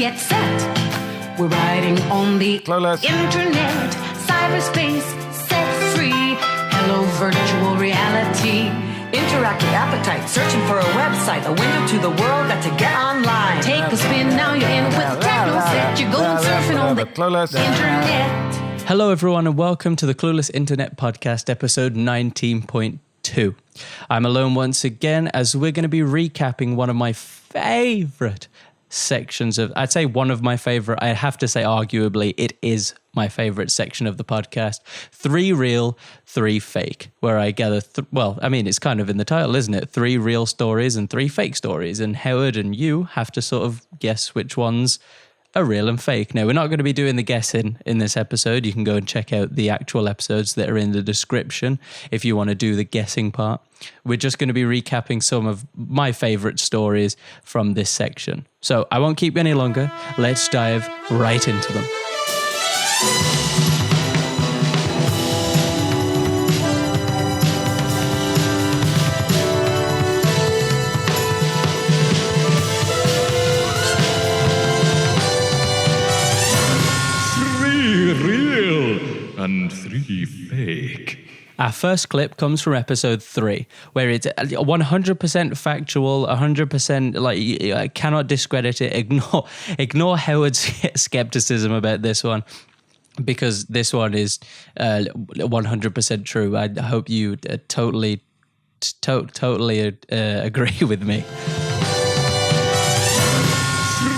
get set. We're riding on the Clueless Internet, cyberspace, set free. Hello, virtual reality. Interactive appetite, searching for a website, a window to the world, got to get online. Take a spin, now you're in with techno set. You're going surfing on the Clueless Internet. Hello, everyone, and welcome to the Clueless Internet podcast, episode 19.2. I'm alone once again, as we're going to be recapping one of my favorite sections of, I'd say one of my favorite, I have to say arguably, it is my favorite section of the podcast. 3 real, 3 fake, where I gather, it's kind of in the title, isn't it? 3 real stories and 3 fake stories, and Howard and you have to sort of guess which ones are real and fake. Now, we're not going to be doing the guessing in this episode. You can go and check out the actual episodes that are in the description if you want to do the guessing part. We're just going to be recapping some of my favorite stories from this section. So I won't keep you any longer. Let's dive right into them. and 3 fake. Our first clip comes from episode 3, where it's 100% factual, 100% I cannot discredit it. Ignore Howard's skepticism about this one, because this one is 100% true. I hope you totally agree with me.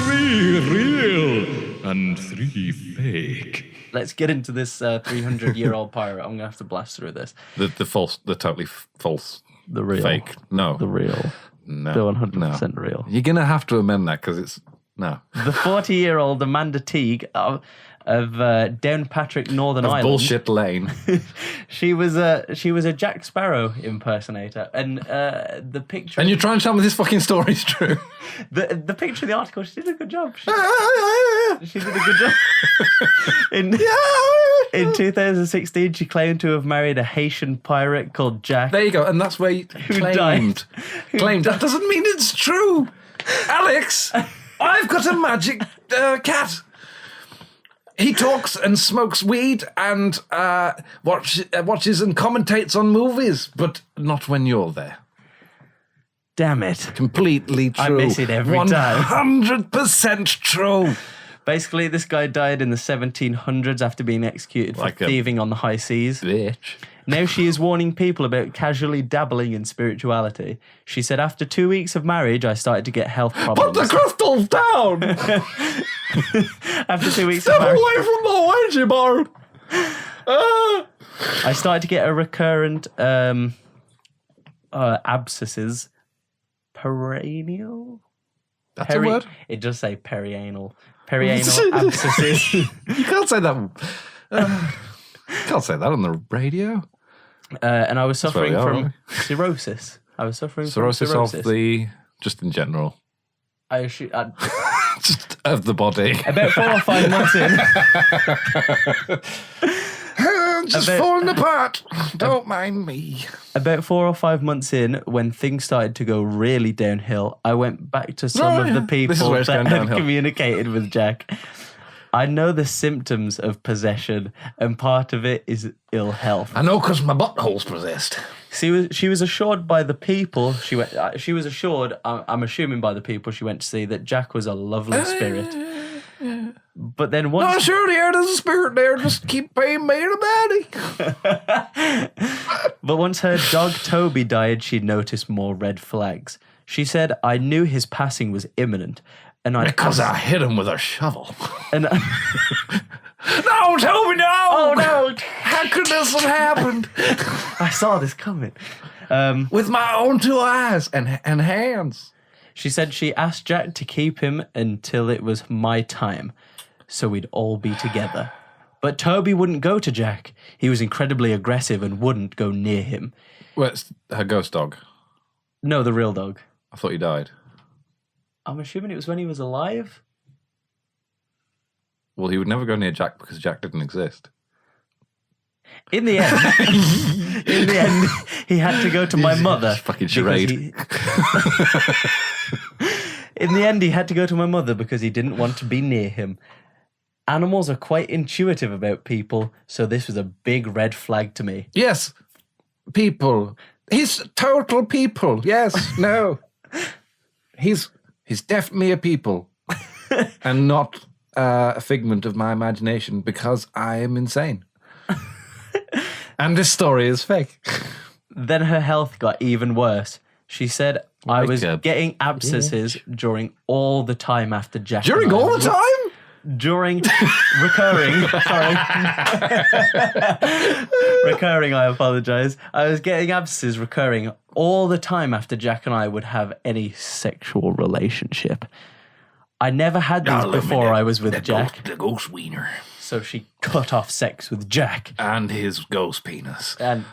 3 real and 3 fake. Let's get into this 300-year-old pirate. I'm going to have to blast through this. The false, the totally false. The real. Fake. No. The real. No. The 100% real. You're going to have to amend that because it's... No. The 40-year-old Amanda Teague of Downpatrick, Northern Ireland. Bullshit Lane. She was a Jack Sparrow impersonator, and the picture. And you're trying to tell me this fucking story's true. The picture of the article. She did a good job. She did a good job. In 2016, she claimed to have married a Haitian pirate called Jack. There you go, and that's where you claimed. Claimed. That doesn't mean it's true. Alex, I've got a magic cat. He talks and smokes weed and watches and commentates on movies, but not when you're there. Damn it. Completely true. I miss it every time. 100% true. Basically, this guy died in the 1700s after being executed for thieving on the high seas. Bitch. Now she is warning people about casually dabbling in spirituality. She said, after 2 weeks of marriage, I started to get health problems. Put the crystals down! After 2 weeks Step of marriage, away from the Ouija board! I started to get a recurrent abscesses. Perianal? That's a word? It does say perianal. Perianal abscesses. You can't say that. You can't say that on the radio. And I was suffering from cirrhosis. I was suffering from cirrhosis. Of the... Just in general. Just of the body. About 4 or 5 months in. Just falling apart. Don't mind me. About 4 or 5 months in, when things started to go really downhill, I went back to some of the people that had communicated with Jack. I know the symptoms of possession, and part of it is ill health. I know because my butthole's possessed. She was assured by the people she went. She was assured. I'm assuming by the people she went to see that Jack was a lovely spirit. But then once, no, sure, there's a spirit there. Just keep paying me the money. But once her dog Toby died, she noticed more red flags. She said, "I knew his passing was imminent." Because I hit him with a shovel. And no, Toby, no! Oh, no. How could this have happened? I saw this coming. With my own 2 eyes and hands. She said she asked Jack to keep him until it was my time, so we'd all be together. But Toby wouldn't go to Jack. He was incredibly aggressive and wouldn't go near him. Well, it's her ghost dog. No, the real dog. I thought he died. I'm assuming it was when he was alive. Well, he would never go near Jack because Jack didn't exist. In the end, he had to go to my mother. Fucking charade. In the end, he had to go to my mother because he didn't want to be near him. Animals are quite intuitive about people, so this was a big red flag to me. Yes, people. He's total people. Yes, no. He's definitely a people, and not a figment of my imagination because I am insane. And this story is fake. Then her health got even worse. She said I was Like a getting abscesses during all the time after Jack. During all the time? During recurring, sorry. Recurring, I apologize. I was getting abscesses recurring all the time after Jack and I would have any sexual relationship. I never had these before I was with Jack. The ghost wiener. So she cut off sex with Jack. And his ghost penis. And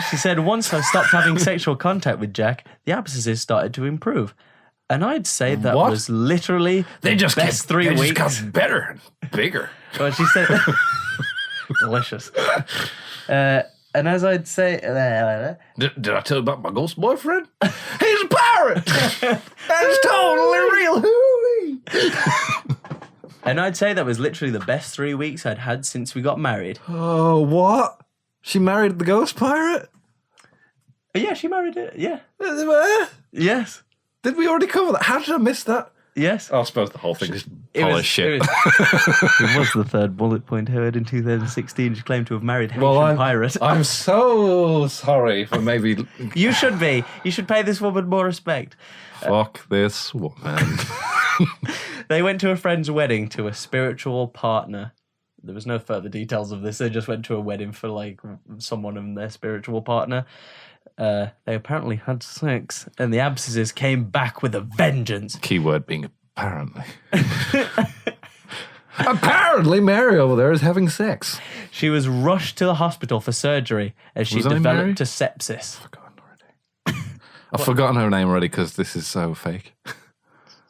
she said once I stopped having sexual contact with Jack, the abscesses started to improve. And I'd say that was literally the best 3 weeks. They just got better and bigger. Well, she said, delicious. And as I'd say, Did I tell you about my ghost boyfriend? He's a pirate. That's totally real. Hooey. And I'd say that was literally the best 3 weeks I'd had since we got married. Oh, what? She married the ghost pirate? Yeah, she married it. Yeah. Yes. Did we already cover that? How did I miss that? Yes. I suppose the whole thing is It full of shit. It was the third bullet point heard in 2016. She claimed to have married Haitian pirate. I'm so sorry for maybe... You should be. You should pay this woman more respect. Fuck this woman. They went to a friend's wedding to a spiritual partner. There was no further details of this. They just went to a wedding for like someone and their spiritual partner. They apparently had sex, and the abscesses came back with a vengeance. Keyword being apparently. Apparently, Mary over there is having sex. She was rushed to the hospital for surgery as she developed a sepsis. I've forgotten her name already because this is so fake.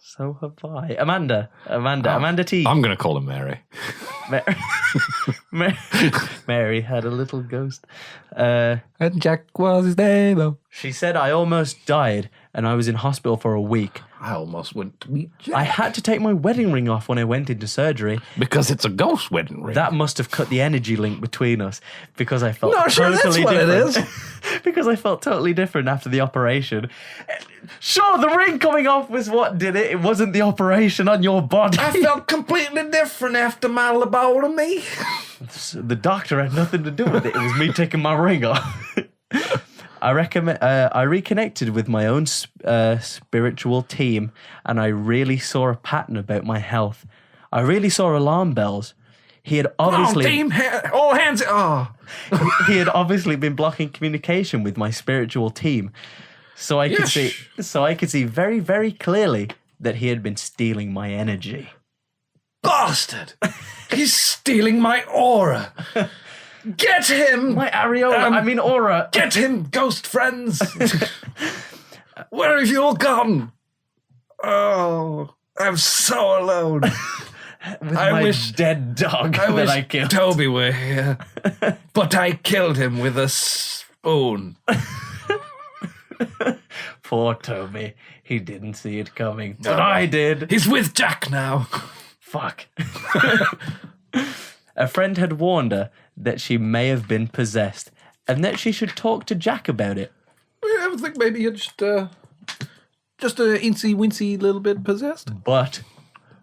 So have I. Amanda T. I'm going to call her Mary. Mary had a little ghost. And Jack was his name, though. She said I almost died and I was in hospital for a week. I almost went to meet Jack. I had to take my wedding ring off when I went into surgery. Because it's a ghost wedding ring. That must have cut the energy link between us because I felt No, sure, totally that's what different. it is. Because I felt totally different after the operation. Sure, the ring coming off was what did it. It wasn't the operation on your body. I felt completely different after my lobotomy. The doctor had nothing to do with it. It was me taking my ring off. I reconnected with my own spiritual team, and I really saw a pattern about my health. I really saw alarm bells. He had obviously all hands. Oh. he had obviously been blocking communication with my spiritual team, so I could see very, very clearly that he had been stealing my energy. Bastard! He's stealing my aura. Get him! My areola, aura. Get him, ghost friends! Where have you all gone? Oh, I'm so alone. With my dead dog that I killed. Toby were here, but I killed him with a spoon. Poor Toby. He didn't see it coming, but I did. He's with Jack now. Fuck. A friend had warned her that she may have been possessed and that she should talk to Jack about it. I think maybe you're just a incy-wincy little bit possessed. But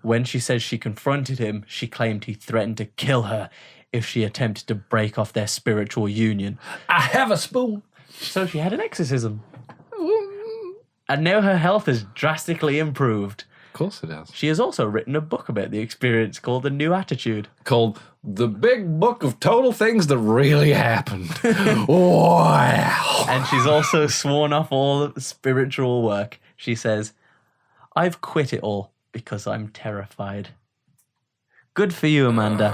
when she says she confronted him, she claimed he threatened to kill her if she attempted to break off their spiritual union. I have a spoon. So she had an exorcism. And now her health has drastically improved. Of course it has. She has also written a book about the experience called The New Attitude. Called The Big Book of Total Things That Really Happened. Wow. And she's also sworn off all spiritual work. She says, I've quit it all because I'm terrified. Good for you, Amanda.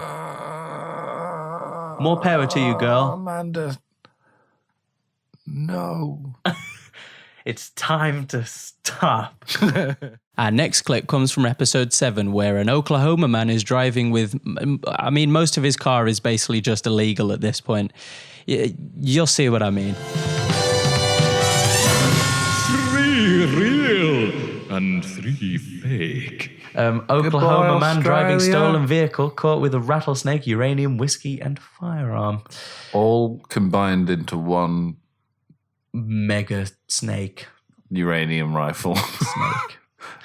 More power to you, girl. Amanda. No. It's time to stop. Our next clip comes from episode 7, where an Oklahoma man is driving with... most of his car is basically just illegal at this point. You'll see what I mean. Real. and 3 fake. Oklahoma man driving Australia. stolen vehicle caught with a rattlesnake, uranium, whiskey, and firearm. All combined into one Mega snake. uranium rifle. Snake.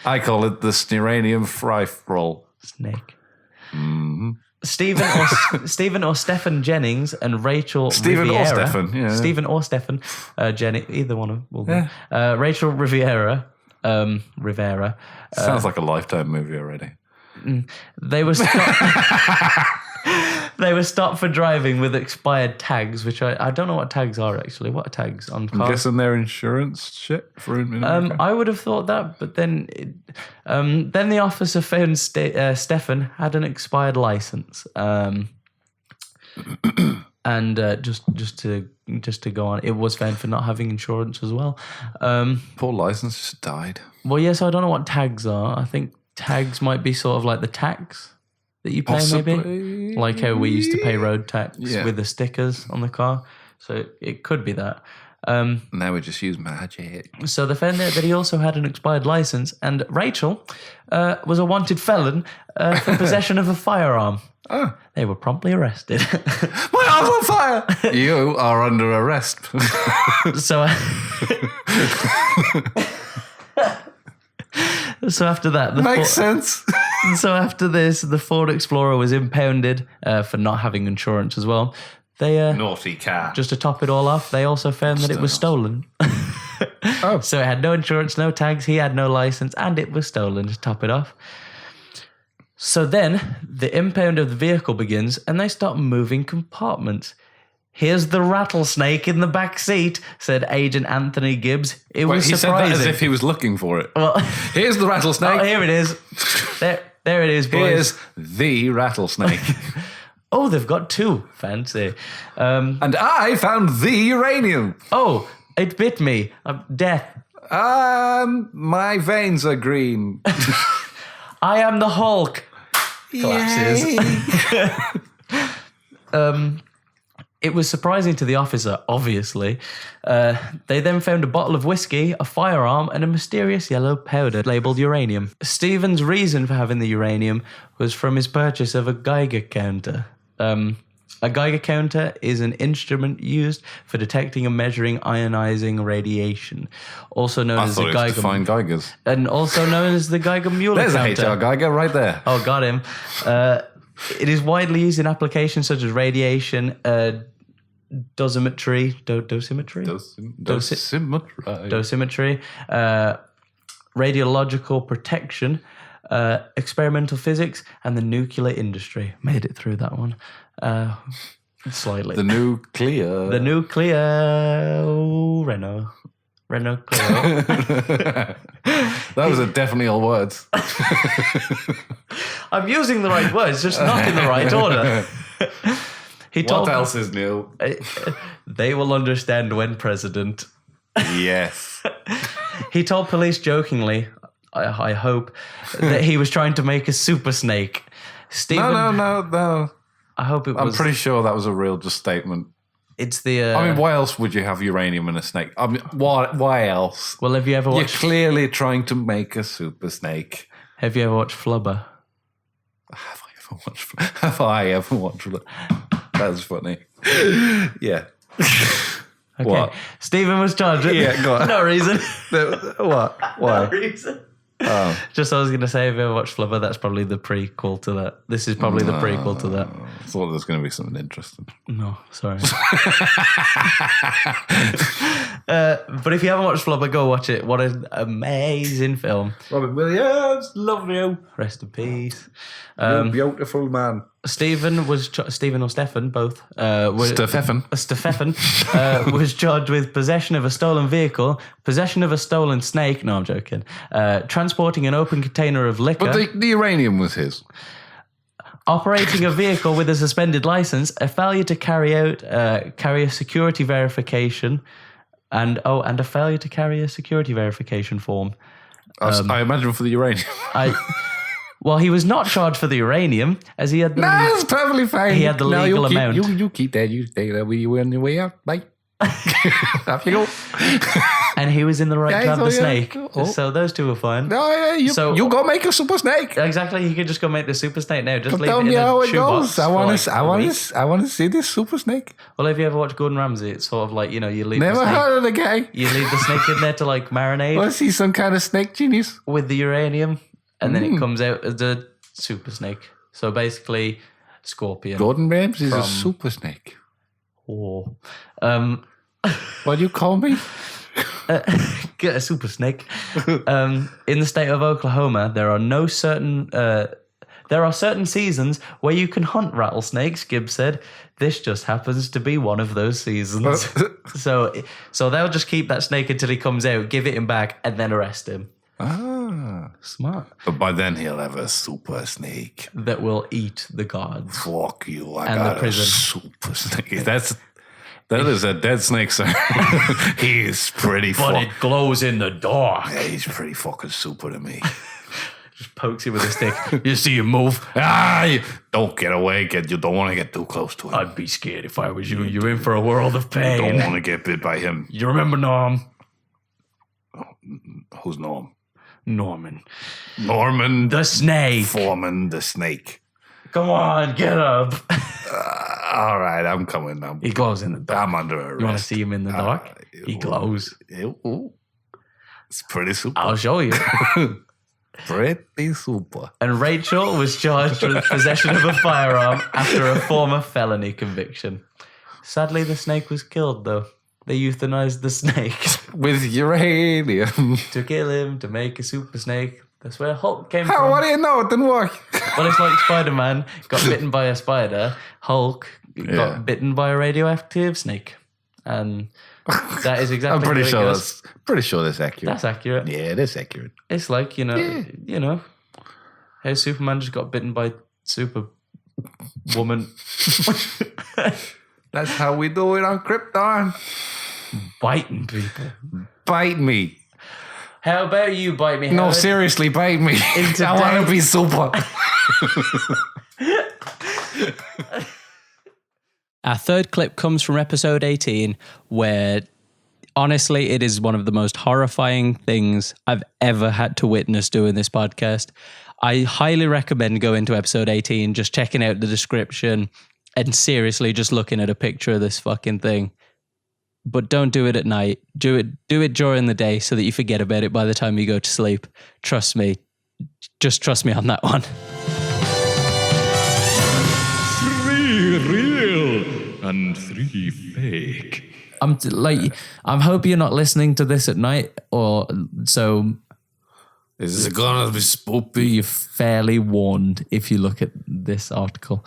I call it the uranium rifle. Snake. Mm-hmm. Stephen or Stephen Jennings and Rachel Stephen or Riviera. Stephen, yeah. Stephen or Stephen Jennings. Either one of will do. Rachel Riviera. Rivera. Sounds like a Lifetime movie already. They were stopped for driving with expired tags, which I don't know what tags are actually. What are tags on I'm cars? guessing they're insurance shit for in America. I would have thought that, but then the officer found Stefan had an expired license. And just to go on, it was found for not having insurance as well. Poor license just died. Well, yes, I don't know what tags are. I think tags might be sort of like the tax that you pay, maybe Possibly. like how we used to pay road tax Yeah. with the stickers on the car. So it could be that. Now we just use magic. So they found out that he also had an expired license, and Rachel was a wanted felon for possession of a firearm. Oh. They were promptly arrested. My arm's on fire! You are under arrest. So after that, Makes sense. So after this, the Ford Explorer was impounded for not having insurance as well. They Naughty cat. just to top it all off, they also found that it was stolen. So it had no insurance, no tags, he had no license, and it was stolen to top it off. So then the impound of the vehicle begins, and they start moving compartments. Here's the rattlesnake in the back seat, said Agent Anthony Gibbs. It was he surprising. said that as if he was looking for it. Well, Here's the rattlesnake. oh, here it is. There it is, boys. Here's the rattlesnake. Oh, they've got two. Fancy. And I found the uranium. Oh, it bit me. Death. My veins are green. I am the Hulk. Collapses. It was surprising to the officer, obviously. They then found a bottle of whiskey, a firearm, and a mysterious yellow powder labeled uranium. Stephen's reason for having the uranium was from his purchase of a Geiger counter. A Geiger counter is an instrument used for detecting and measuring ionizing radiation, also known I as thought the it was Geiger, to find Geigers. and also known as the Geiger-Muller There's counter. a HR Geiger right there. Oh, got him. It is widely used in applications such as radiation, dosimetry, dosimetry, radiological protection, experimental physics, and the nuclear industry. Made it through that one. Slightly. The nuclear. The nuclear Renault Clio. Those are definitely all words. I'm using the right words, just not in the right order. He told What else is new? They will understand when president. Yes. He told police jokingly, I hope, that he was trying to make a super snake. Stephen, No. I hope it was. I'm pretty sure that was a real just statement. It's the. I mean, why else would you have uranium in a snake? I mean, why else? well, have you ever You're watched? clearly trying to make a super snake. Have you ever watched Flubber? Have I ever watched it? That's funny. Yeah. Okay. What? Stephen was charged. Yeah, go on. No reason. What? Why? No reason. Oh. Just I was going to say, if you ever watched Flubber, that's probably the prequel to that. This is probably the prequel to that. I thought there was going to be something interesting. No, sorry. But if you haven't watched Flubber, go watch it. What an amazing film. Robin Williams, love you. Rest in peace. You're a beautiful man. Stephen or Stefan, both. Stefan. Stefan was charged with possession of a stolen vehicle, possession of a stolen snake. No, I'm joking. Transporting an open container of liquor. But the uranium was his. Operating a vehicle with a suspended license, a failure to carry a security verification, and a failure to carry a security verification form. I imagine for the uranium. Well, he was not charged for the uranium, as he had the That's perfectly fine. He had the legal amount. You keep that. You stay there. We on your way out. Bye. Off you go. And he was in the right to have the snake. Oh. So those two were fine. No, yeah, you go make a super snake. Exactly. You could just go make the super snake now. Just leave Tell it in me how a it goes. shoebox. I want to see this super snake. Well, if you ever watch Gordon Ramsay, it's sort of like, you leave Never the snake. heard of the guy. You leave the snake in there to like marinate Was he some kind of snake genius? with the uranium, and then it comes out as a super snake. So basically, scorpion. Gordon Ramsay is a super snake. Oh. What do you call me? Get a super snake. In the state of Oklahoma, there are certain seasons where you can hunt rattlesnakes, Gibbs said. This just happens to be one of those seasons. So they'll just keep that snake until he comes out, give it him back, and then arrest him. Ah, Smart. but by then he'll have a super snake. That will eat the gods. Fuck you! I And got the a prison. super snake. That is a dead snake, sir. He is pretty. But it glows in the dark. Yeah, he's pretty fucking super to me. Just pokes you with a stick. You see him move. Don't get away. You don't want to get too close to him. I'd be scared if I was you. You're in for a world of pain. Don't want to get bit by him. You remember Norm? Who's Norm? Norman. Norman The snake. Foreman the snake. Come on, get up. All right, I'm coming. He glows in the dark. I'm under arrest. You want to see him in the dark? He glows. Ooh. It's pretty super. I'll show you. Pretty super. And Rachel was charged with possession of a firearm after a former felony conviction. Sadly, the snake was killed, though. They euthanized the snake With uranium. to kill him, to make a super snake. That's where Hulk came from. How? What do you know? It didn't work. Well, it's like Spider-Man got bitten by a spider. Hulk got bitten by a radioactive snake. And that is exactly I'm pretty how it sure goes. that's accurate. That's accurate. Yeah, it is accurate. It's like, how Superman just got bitten by Superwoman. That's how we do it on Krypton. Biting people. Bite me. How about you bite me, No, Howard? seriously, bite me. I want to be super. Our third clip comes from episode 18, where honestly, it is one of the most horrifying things I've ever had to witness doing this podcast. I highly recommend going to episode 18, just checking out the description and seriously just looking at a picture of this fucking thing. But don't do it at night. Do it during the day so that you forget about it by the time you go to sleep. Trust me. Just trust me on that one. 3 real and 3 fake. I'm hoping you're not listening to this at night, or so Is it gonna be spoopy? you're fairly warned if you look at this article.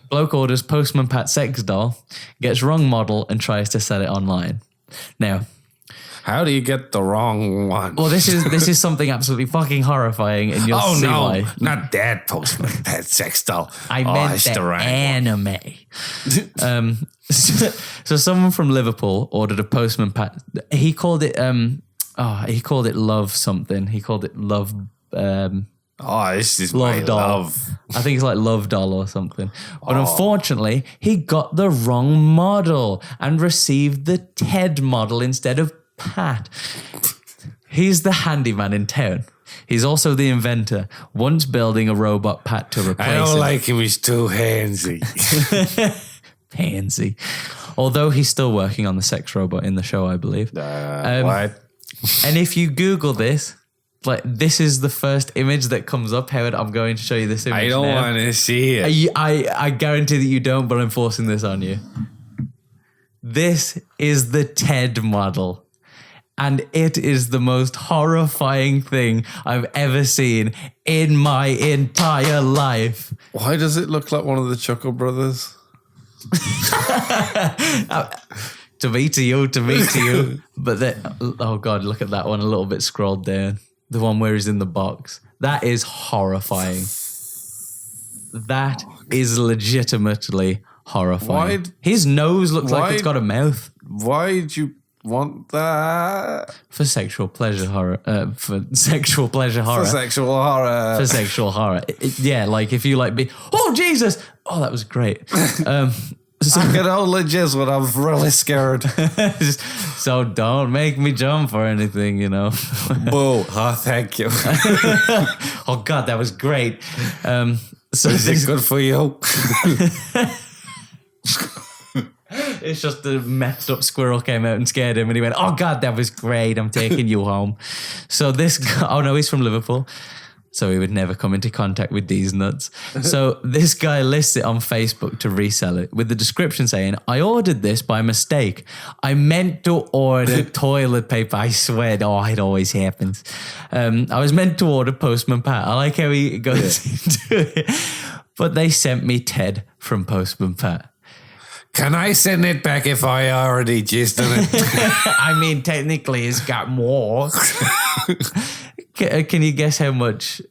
Bloke orders Postman Pat sex doll, gets wrong model and tries to sell it online. Now, How do you get the wrong one? well, this is something absolutely fucking horring, and you'll oh see no, why. not that Postman Pet sex doll. I meant it's the right anime. So someone from Liverpool ordered a Postman Pat. He called it love something. He called it love. This is Love my doll. love. I think it's like Love Doll or something. But unfortunately, he got the wrong model and received the Ted model instead of Pat. He's the handyman in town. He's also the inventor, once building a robot Pat to replace I don't him. like him. He's too handsy. Pansy. Although he's still working on the sex robot in the show, I believe. What? And if you Google this, this is the first image that comes up. Howard, I'm going to show you this image I don't now. want to see it. I guarantee that you don't, but I'm forcing this on you. This is the TED model. And it is the most horrifying thing I've ever seen in my entire life. Why does it look like one of the Chuckle Brothers? To me, to you. But oh God, look at that one a little bit scrolled down. The one where he's in the box. That is horrifying. That is legitimately horrifying. His nose looks like it's got a mouth. Why'd you want that? For sexual pleasure horror. For sexual pleasure horror. For sexual horror. For sexual horror. Yeah, like if you oh Jesus! Oh, that was great. I can only jizz when I'm really scared. So don't make me jump or anything, you know. Boo. Oh, thank you. Oh God, that was great. So Is it good for you? it's just the messed up squirrel came out and scared him, and he went, "Oh God, that was great. I'm taking you home." So this guy, oh no, he's from Liverpool. So he would never come into contact with these nuts. So this guy lists it on Facebook to resell it with the description saying, "I ordered this by mistake. I meant to order toilet paper. I swear, it always happens. I was meant to order Postman Pat." I like how he goes into it. "But they sent me Ted from Postman Pat." Can I send it back if I already jizzed in it? I mean, technically, it's got more. Can you guess how much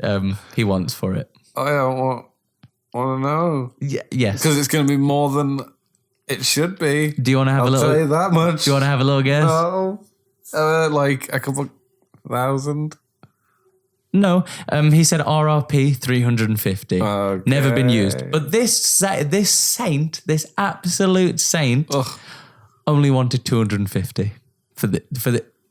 he wants for it? I don't want to know. Yes. Because it's going to be more than it should be. Do you want to have a little? I'll tell you that much. Do you want to have a little guess? No. Like a couple thousand. No. He said RRP 350. Okay. Never been used. But this saint, this absolute saint, only wanted 250 for the.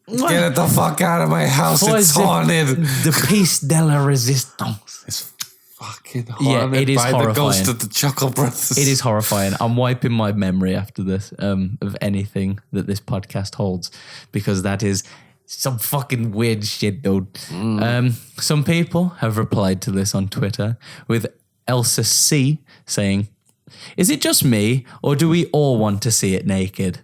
Get the fuck out of my house. It's haunted. The piece de la resistance. It's fucking haunted it is by horrifying. the ghost of the Chuckle Brothers. It is horrifying. I'm wiping my memory after this of anything that this podcast holds, because that is some fucking weird shit, dude. Some people have replied to this on Twitter with Elsa C saying, "Is it just me, or do we all want to see it naked?"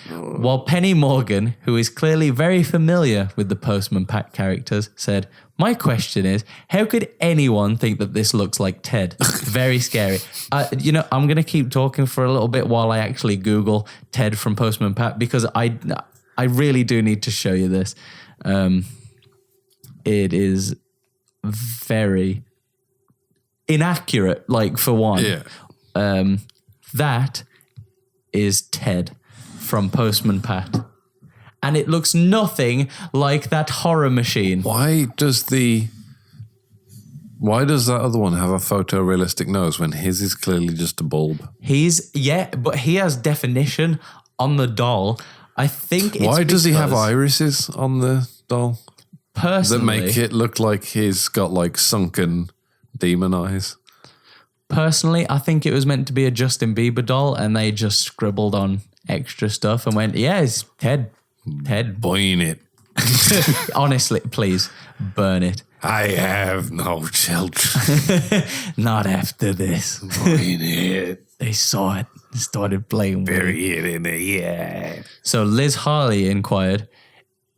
While Penny Morgan, who is clearly very familiar with the Postman Pat characters, said, "My question is, how could anyone think that this looks like Ted? Very scary." I'm going to keep talking for a little bit while I actually Google Ted from Postman Pat, because I really do need to show you this. It is very inaccurate, like, for one. Yeah. That is Ted from Postman Pat. And it looks nothing like that horror machine. Why does that other one have a photorealistic nose when his is clearly just a bulb? But he has definition on the doll. I think it's Why does he have because, irises on the doll personally, that make it look like he's got like sunken demon eyes? Personally, I think it was meant to be a Justin Bieber doll, and they just scribbled on extra stuff and went, "Yeah, it's Ted. Burn it. Honestly, please, burn it. I have no children. Not after this." Burn it. They saw it and started playing with it. Bury it in the air. So Liz Harley inquired,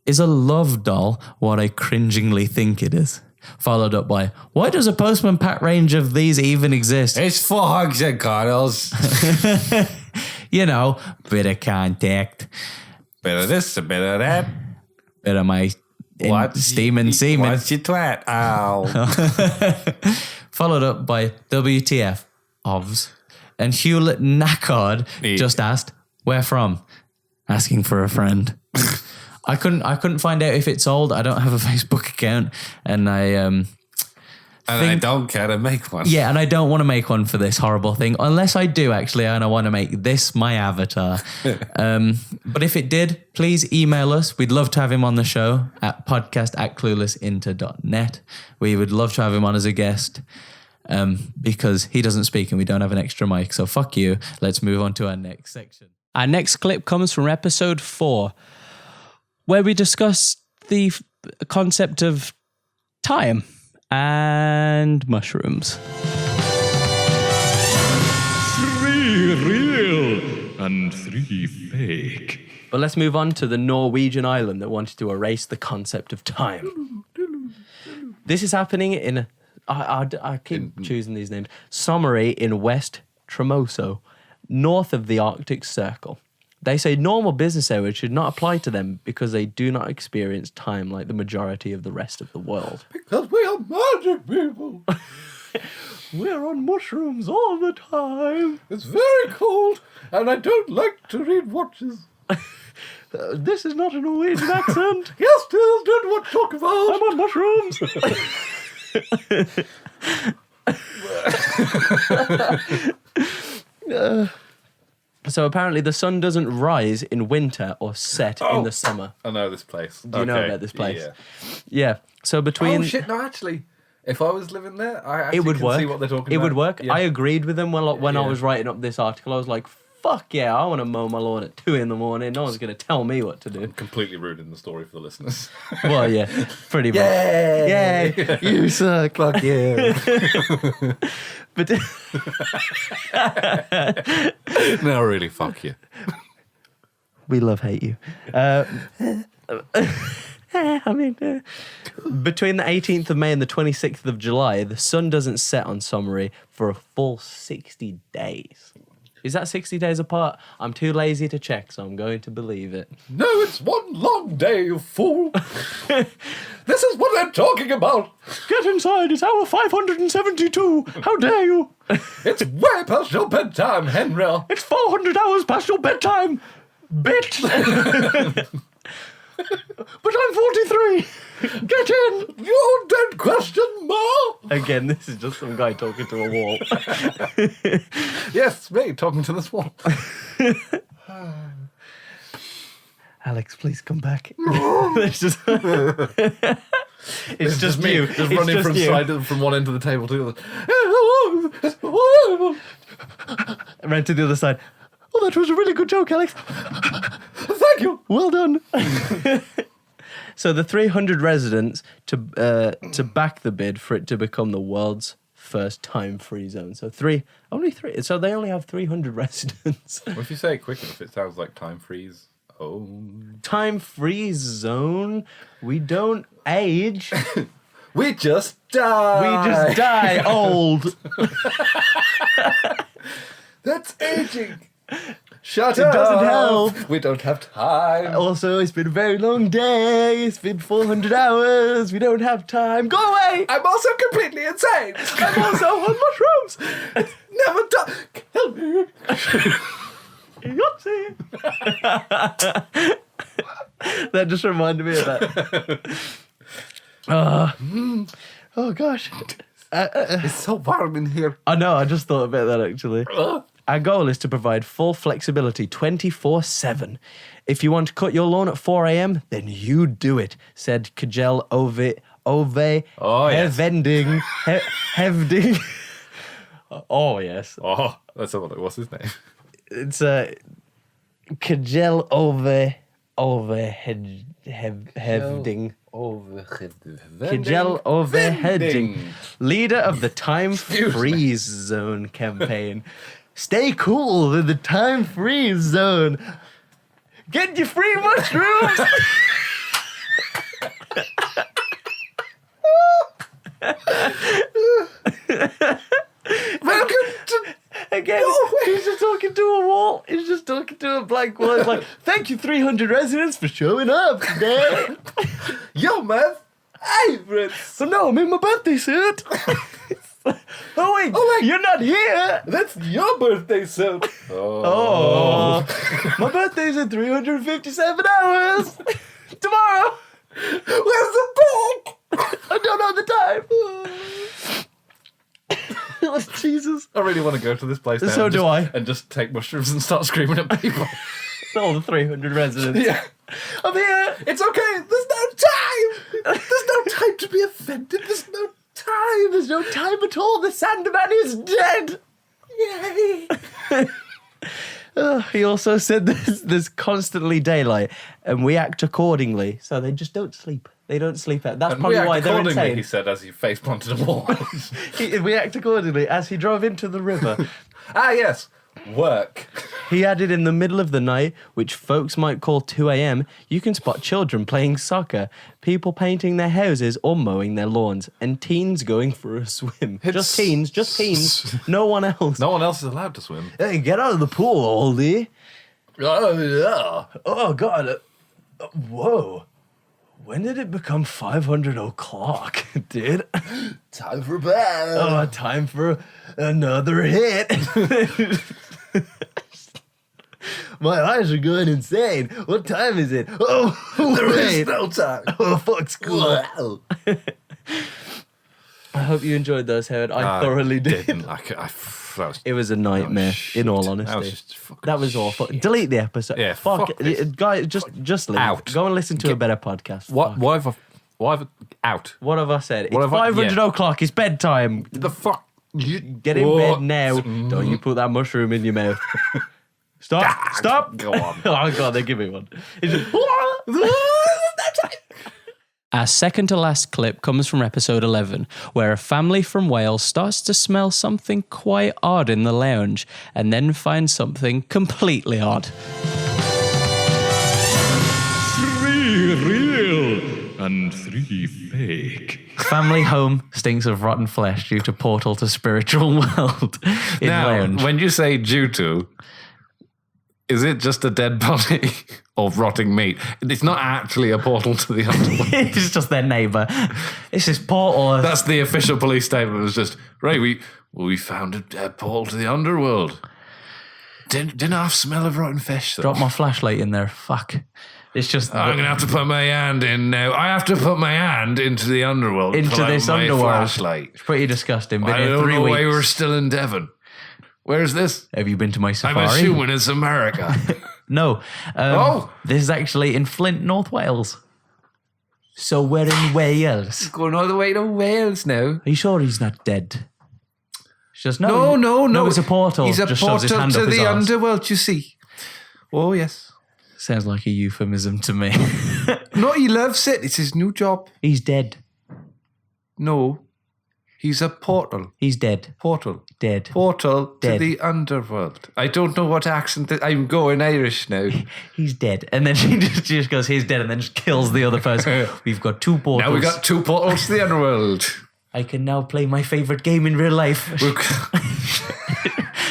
"Is a love doll what I cringingly think it is?" Followed up by, "Why does a Postman Pat range of these even exist?" It's for hugs and cuddles. You know, bit of contact, Bit of this, a bit of that. bit of my steaming semen. What's your twat? Ow. Followed up by WTF, OVS. And Hewlett Nackard just asked, "Where from?" Asking for a friend. I couldn't find out if it sold. I don't have a Facebook account, and I don't care to make one. Yeah, and I don't want to make one for this horrible thing, unless I do actually, and I want to make this my avatar. But if it did, please email us. We'd love to have him on the show at podcast@cluelessinter.net. We would love to have him on as a guest, because he doesn't speak and we don't have an extra mic. So fuck you. Let's move on to our next section. Our next clip comes from episode 4, where we discuss the concept of time and mushrooms. 3 real and 3 fake. But let's move on to the Norwegian island that wanted to erase the concept of time. This is happening in, I keep choosing these names, Sommery in West Tremoso, north of the Arctic Circle. They say normal business hours should not apply to them because they do not experience time like the majority of the rest of the world. Because we are magic people. We're on mushrooms all the time. It's very cold, and I don't like to read watches. This is not a Norwegian accent. Yes, it is. Don't want to talk about. I'm on mushrooms. So apparently the sun doesn't rise in winter or set in the summer. I know this place. Do you know about this place? Yeah. Yeah. So between... Oh, shit, no, actually. If I was living there, I actually it would can work. see what they're talking it about. would work. Yeah. I agreed with them when I Yeah. was writing up this article. I was like, fuck yeah, I want to mow my lawn at 2 a.m. No one's going to tell me what to do. Completely ruining the story for the listeners. Well, yeah, pretty much. Yay! You suck. Fuck you. But No, really, fuck you. we hate you. Between the 18th of May and the 26th of July, the sun doesn't set on Somery for a full 60 days. Is that 60 days apart? I'm too lazy to check, so I'm going to believe it. No, it's one long day, you fool. This is what I'm talking about. Get inside, it's hour 572. How dare you? It's way past your bedtime, Henry. It's 400 hours past your bedtime, bitch. But I'm 43. Get in. You don't question more. Again, this is just some guy talking to a wall. Yes, me talking to this wall. Alex, please come back. It's just, it's just me, you. just It's running just from one end of the table to the other. Ran to the other side. Oh, that was a really good joke, Alex. Thank you. Well done. So the 300 residents to back the bid for it to become the world's first time-free zone. So only three. So they only have 300 residents. What if you say it quick enough? It sounds like time freeze. Oh. Time-free zone. We don't age. We just die. We just die old. That's aging. Shut It up. doesn't help. We don't have time. Also, it's been a very long day. It's been 400 hours. We don't have time. Go away. I'm also completely insane. I'm also on mushrooms. It's never done. Kill me. Yahtzee. That just reminded me of that. Oh gosh. It's so warm in here. I know, I just thought about that actually. Our goal is to provide full flexibility 24/7. If you want to cut your lawn at 4 a.m., then you do it, said Kajel Ove yes. Hevending. Hevding. Oh, yes. Oh, that's what. What's his name? It's Kajel Ove Hevding. Kajel Ove Hevding, leader of the Time Freeze Zone campaign. Stay cool in the Time Freeze Zone. Get your free mushrooms. Welcome to. Again, he's just talking to a wall. He's just talking to a blank wall. He's like, thank you, 300 residents, for showing up today. Yo, man. Favorites. So no, I'm in my birthday suit. Oh wait, you're not here. That's your birthday suit. Oh, my birthday's in 357 hours. Tomorrow. Where's the dog? I don't know the time. Jesus. I really want to go to this place now. So do I. And just take mushrooms and start screaming at people. All the 300 residents. Yeah. I'm here. It's okay. There's no time. There's no time to be offended. There's no time. There's no time at all. The Sandman is dead. Yay. He also said there's constantly daylight and we act accordingly. So they just don't sleep. They don't sleep out. That's And probably we act why they're accordingly, insane. he said as he face planted a wall. We act accordingly as he drove into the river. Ah, yes. Work. He added in the middle of the night, which folks might call 2 a.m., you can spot children playing soccer, people painting their houses or mowing their lawns, and teens going for a swim. Just teens. No one else. No one else is allowed to swim. Hey, get out of the pool, oldie. Oh, yeah. Oh, God. Whoa. When did it become 500 o'clock, dude? Time for bed. Oh, time for another hit. My eyes are going insane. What time is it? Oh, There wait. is no time. Oh, fuck school. I hope you enjoyed those, Howard. I thoroughly did. Didn't like it. That was a nightmare. In all honesty, that was awful. Delete the episode. Yeah, fuck fuck it. Guys, just leave. Out. Go and listen to a better podcast. Why have out? What have I said? It's What have I- 500 o'clock. It's bedtime. The fuck? Get in bed now. Don't you put that mushroom in your mouth. Stop. Go on. Oh, God, they give me one. It's just... Our second to last clip comes from episode 11, where a family from Wales starts to smell something quite odd in the lounge and then finds something completely odd. 3 real and 3 fake. Family home stinks of rotten flesh due to portal to spiritual world in Now, lounge. when you say due to, is it just a dead body or rotting meat? It's not actually a portal to the underworld. It's just their neighbour. It's this portal. That's the official police statement. It was just, right, we found a dead portal to the underworld. Didn't have smell of rotten fish, though. Drop my flashlight in there. Fuck. It's just... I'm going to have to put my hand in now. I have to put my hand into the underworld. into pull out this my underworld. flashlight. It's pretty disgusting. Been I here don't 3 know weeks. why we're still in Devon. Where's this? Have you been to my safari? I'm assuming it's America. No. This is actually in Flint, North Wales. So we're in Wales. Going all the way to Wales now. Are you sure he's not dead? It's just no. No. It's a portal. He's a Just shoves his portal hand to up his the arse. underworld, you see. Oh, yes. Sounds like a euphemism to me. No, he loves it. It's his new job. He's dead. No. He's a portal. He's dead. Portal. Dead. Portal Dead. to the underworld. I don't know what accent. I'm going Irish now. He's dead. And then she just goes, he's dead, and then just kills the other person. We've got 2 portals. Now we got 2 portals to the underworld. I can now play my favourite game in real life.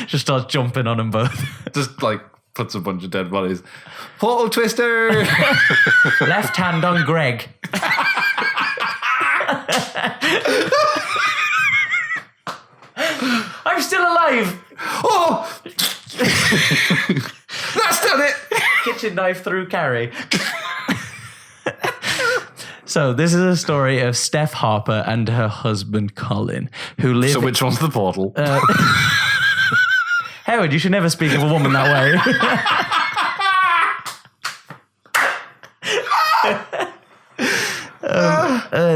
Just starts jumping on them both. Just like puts a bunch of dead bodies. Portal twister. Left hand on Greg. I'm still alive. Oh, that's done it. Kitchen knife through Carrie. So this is a story of Steph Harper and her husband Colin, who live... So which one's the portal? Howard, you should never speak of a woman that way.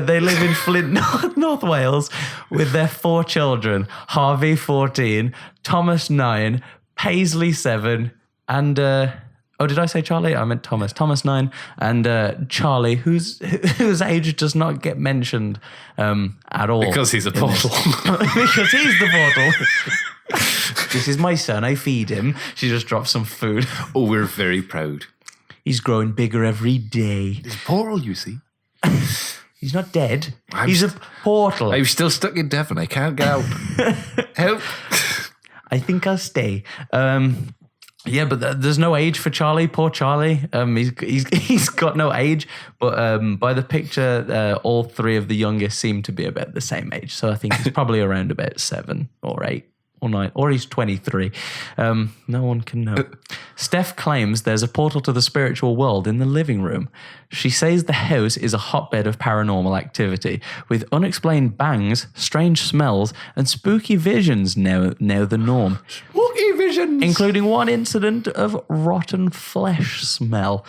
They live in Flint, North Wales, with their 4 children: Harvey, 14, Thomas, 9, Paisley, 7, and did I say Charlie? I meant Thomas. Thomas, 9, and Charlie, whose age does not get mentioned at all. Because he's a portal. Because he's the portal. This is my son. I feed him. She just drops some food. Oh, we're very proud. He's growing bigger every day. It's a portal, you see. He's not dead. He's a portal. I'm still stuck in Devon. I can't get out. Help. I think I'll stay. Yeah, but there's no age for Charlie. Poor Charlie. He's got no age. But by the picture, all 3 of the youngest seem to be about the same age. So I think he's probably around about 7 or 8. Or 9, or he's 23. No one can know. Steph claims there's a portal to the spiritual world in the living room. She says the house is a hotbed of paranormal activity, with unexplained bangs, strange smells, and spooky visions now the norm. Spooky visions! Including one incident of rotten flesh smell.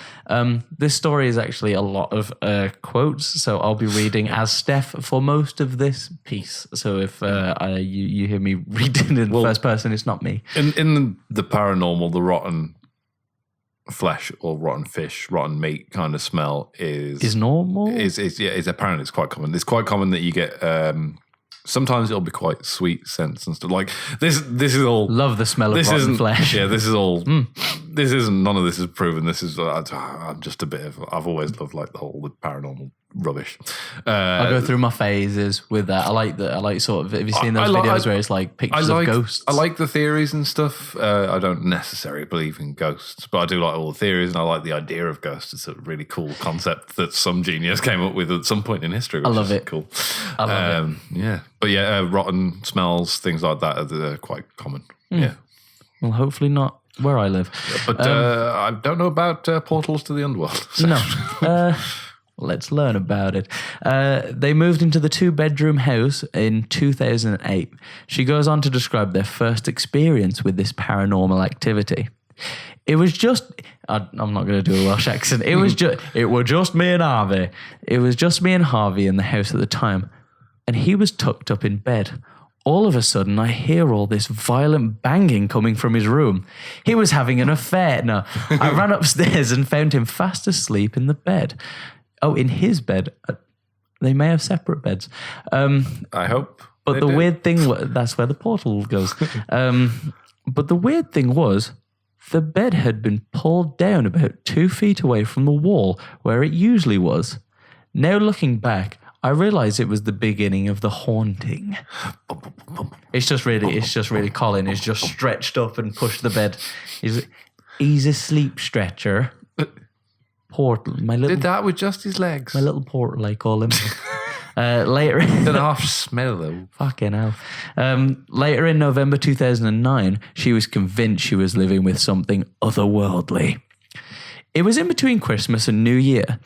This story is actually a lot of quotes, so I'll be reading as Steph for most of this piece. So if you hear me reading in first person, it's not me. In the paranormal, the rotten flesh or rotten fish, rotten meat kind of smell is normal. Is apparently it's quite common. It's quite common that you get. Sometimes it'll be quite sweet scents and stuff. Like this is all. Love the smell of rotten flesh. Yeah, this is all. This isn't. None of this is proven. This is. I'm just a bit of. I've always loved like the paranormal rubbish. I go through my phases with that. I like sort of. Have you seen those videos where it's like pictures of ghosts? I like the theories and stuff. I don't necessarily believe in ghosts, but I do like all the theories, and I like the idea of ghosts. It's a really cool concept that some genius came up with at some point in history. Which I love is it. Cool. I love it. Yeah, but yeah, rotten smells, things like that are quite common. Yeah. Well, hopefully not where I live. But I don't know about portals to the underworld. So. No. Let's learn about it. They moved into the 2-bedroom house in 2008. She goes on to describe their first experience with this paranormal activity. It was just, I'm not going to do a Welsh accent. It was just me and Harvey. It was just me and Harvey in the house at the time. And he was tucked up in bed. All of a sudden, I hear all this violent banging coming from his room. He was having an affair. No, I ran upstairs and found him fast asleep in the bed. Oh, in his bed. They may have separate beds. I hope. But the weird thing, that's where the portal goes. But the weird thing was, the bed had been pulled down about 2 feet away from the wall where it usually was. Now looking back, I realised it was the beginning of the haunting. It's just really Colin is just stretched up and pushed the bed. He's a sleep stretcher. Portal, did that with just his legs. My little portal, I call him. Later, an half smell though. Fucking hell. Later in November 2009, she was convinced she was living with something otherworldly. It was in between Christmas and New Year,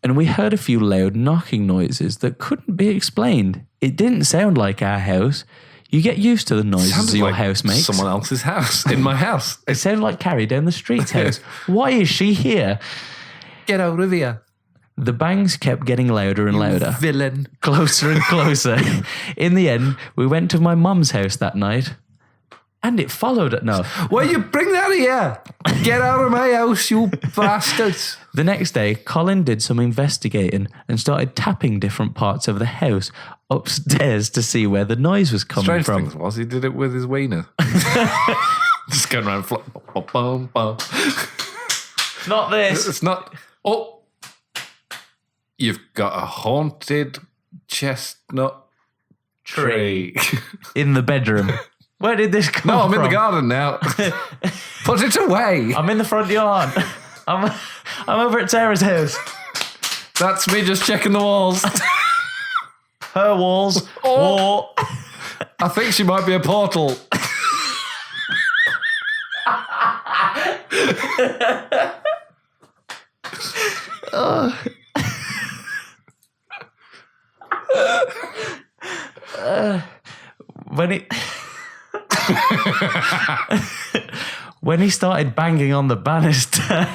and we heard a few loud knocking noises that couldn't be explained. It didn't sound like our house. You get used to the noises your house makes. Someone else's house in my house. It sounded like Carrie down the street's house. Why is she here? Get out of here. The bangs kept getting louder and louder. Villain. Closer and closer. In the end, we went to my mum's house that night. And it followed it. No. Why you bring that here? Get out of my house, you bastards. The next day, Colin did some investigating and started tapping different parts of the house upstairs to see where the noise was coming from. Strange thing was, he did it with his wiener. Just going around. It's not this. It's not. Oh. You've got a haunted chestnut tree. In the bedroom. Where did this come from? No, I'm in the garden now. Put it away. I'm in the front yard. I'm over at Sarah's house. That's me just checking the walls. Her walls. Oh. I think she might be a portal. When he started banging on the banister,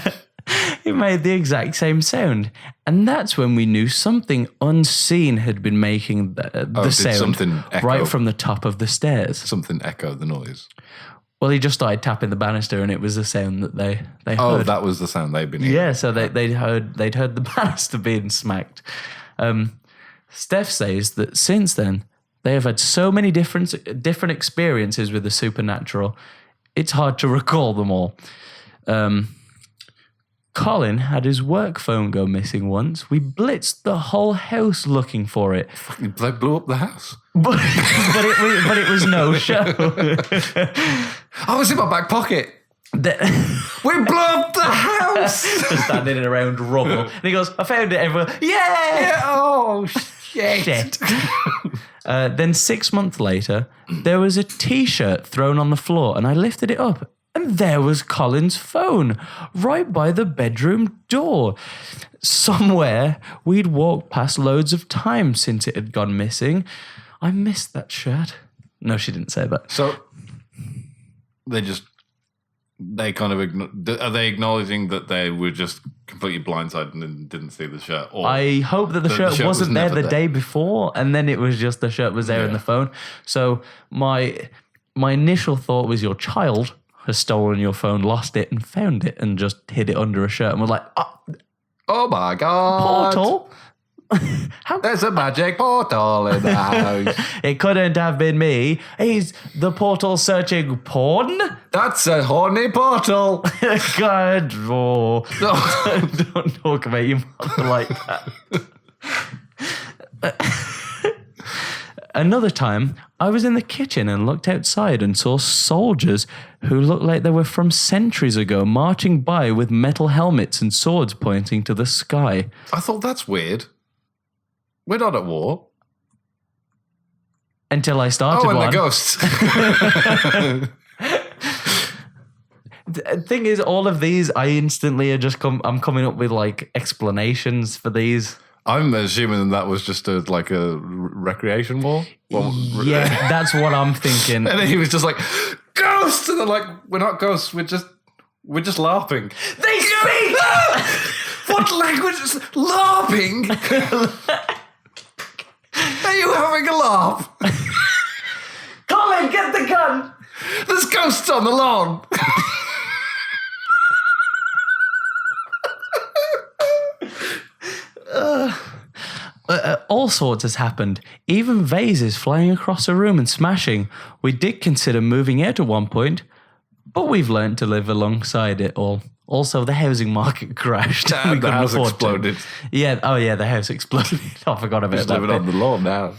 it made the exact same sound. And that's when we knew something unseen had been making the sound something echo? Right from the top of the stairs. Something echoed the noise. Well, he just started tapping the banister, and it was the sound that they heard. Oh, that was the sound they'd been hearing. Yeah, so they'd heard the banister being smacked. Steph says that since then they have had so many different experiences with the supernatural, it's hard to recall them all. Colin had his work phone go missing once. We blitzed the whole house looking for it. They blew up the house. But it was no show. Oh, it's in my back pocket. We blew up the house. Just standing around rubble. And he goes, I found it, everyone. Yeah! Oh, shit. Then 6 months later, there was a T-shirt thrown on the floor, and I lifted it up. And there was Colin's phone, right by the bedroom door. Somewhere we'd walked past loads of times since it had gone missing. I missed that shirt. No, she didn't say that. So they kind of are they acknowledging that they were just completely blindsided and didn't see the shirt? Or I hope that the shirt wasn't there the day before, and then it was just the shirt was there in the phone. So my initial thought was your child has stolen your phone, lost it, and found it, and just hid it under a shirt, and was like, oh my God. Portal? There's a magic portal in the house. It couldn't have been me. He's the portal searching porn? That's a horny portal. God, don't talk about your mother like that. Another time, I was in the kitchen and looked outside and saw soldiers who looked like they were from centuries ago marching by with metal helmets and swords pointing to the sky. I thought that's weird. We're not at war. Until I started one. Oh, and the ghosts. The thing is, all of these, I instantly are I'm coming up with like explanations for these. I'm assuming that was just a recreation wall. Well, Yeah, that's what I'm thinking. And then he was just like, ghosts! And they're like, we're not ghosts, we're just LARPing. They speak! What language is LARPing? Are you having a LARP? Colin, get the gun! There's ghosts on the lawn. All sorts has happened. Even vases flying across a room and smashing. We did consider moving out at one point, but we've learned to live alongside it all. Also, the housing market crashed. And the house exploded. Yeah, the house exploded. I forgot about Just that. living on the lawn now.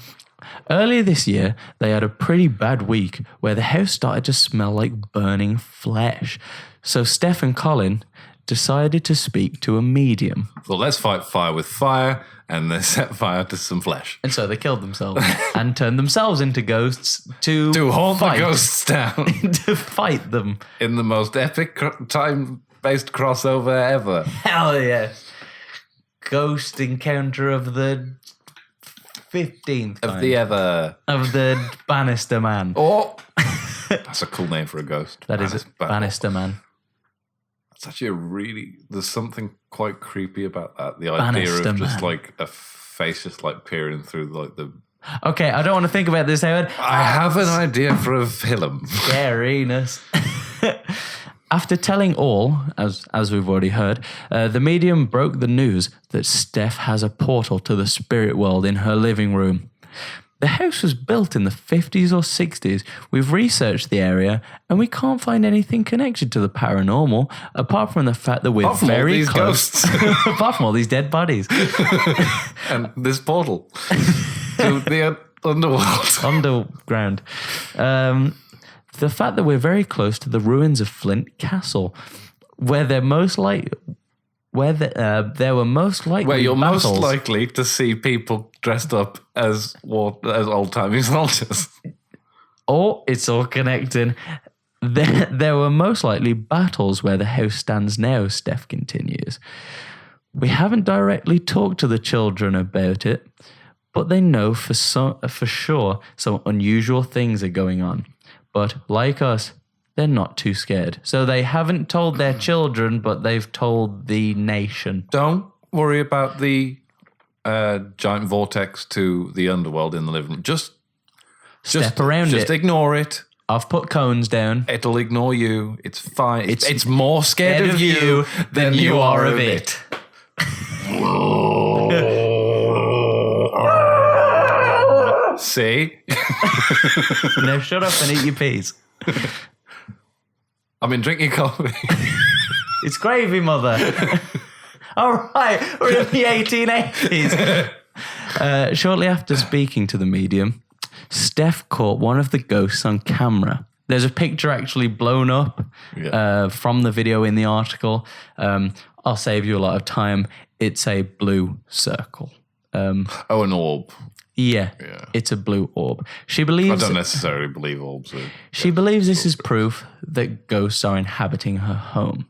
Earlier this year, they had a pretty bad week where the house started to smell like burning flesh. So Steph and Colin decided to speak to a medium. Well, let's fight fire with fire, and they set fire to some flesh. And so they killed themselves and turned themselves into ghosts to haunt fight. the ghosts down. To fight them. In the most epic time-based crossover ever. Hell yeah. Ghost encounter of the 15th Of the ever. Of the Bannister Man. Oh! That's a cool name for a ghost. That is Bannister Man. It's actually there's something quite creepy about that. The idea Bannister of just Man. like a face just like peering through like the... Okay, I don't want to think about this, Howard. I have an idea for a film. Scariness. After telling all, as we've already heard, the medium broke the news that Steph has a portal to the spirit world in her living room. The house was built in the 50s or 60s. We've researched the area and we can't find anything connected to the paranormal apart from the fact that we're very close. Apart from all these dead bodies. And this portal to the underworld. Underground. The fact that we're very close to the ruins of Flint Castle, where there were most likely Where you're battles. most likely to see people dressed up as old-timey soldiers. Or it's all connecting. There were most likely battles where the house stands now, Steph continues. We haven't directly talked to the children about it, but they know for sure some unusual things are going on. But like us, they're not too scared. So they haven't told their children, but they've told the nation. Don't worry about the giant vortex to the underworld in the living room. Just Step around it. Just ignore it. I've put cones down. It'll ignore you. It's fine. It's more scared of you than you are of it. See? Now shut up and eat your peas. I mean, drink your coffee. It's gravy, mother. All right, we're in the 1880s. Shortly after speaking to the medium, Steph caught one of the ghosts on camera. There's a picture actually blown up from the video in the article. I'll save you a lot of time. It's a blue circle. An orb. Yeah, it's a blue orb. She believes... I don't necessarily believe orbs. She believes this is proof that ghosts are inhabiting her home.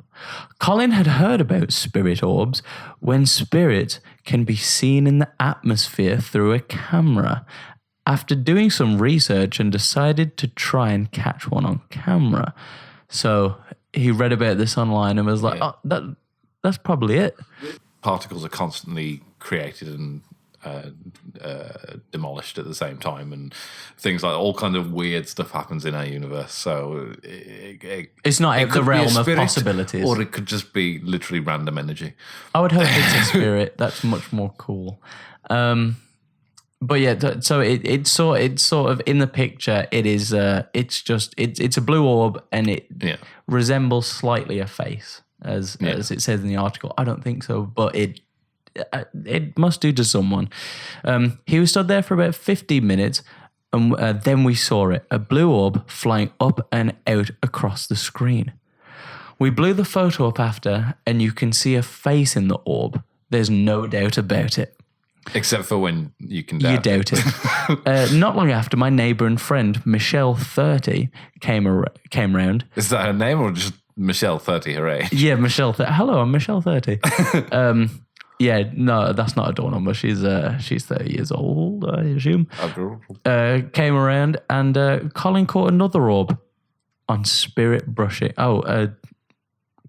Colin had heard about spirit orbs when spirits can be seen in the atmosphere through a camera. After doing some research and decided to try and catch one on camera. So he read about this online and was like, that's probably it. Particles are constantly created and demolished at the same time, and things like all kind of weird stuff happens in our universe. So it's not out the realm of possibilities, or it could just be literally random energy. I would hope it's a spirit. That's much more cool. But yeah, so it's sort of in the picture. It is. It's a blue orb, and it resembles slightly a face, as it says in the article. I don't think so, but it must do to someone. He was stood there for about 50 minutes, and then we saw it, a blue orb flying up and out across the screen. We blew the photo up after, and you can see a face in the orb. There's no doubt about it. Except for when you can doubt. You doubt it. Not long after, my neighbour and friend, Michelle, 30, came round. Is that her name or just Michelle, 30, her age? Yeah, Michelle. Hello, I'm Michelle, 30. Yeah, no, that's not a door number. She's 30 years old, I assume. Came around and Colin caught another orb on spirit brushing.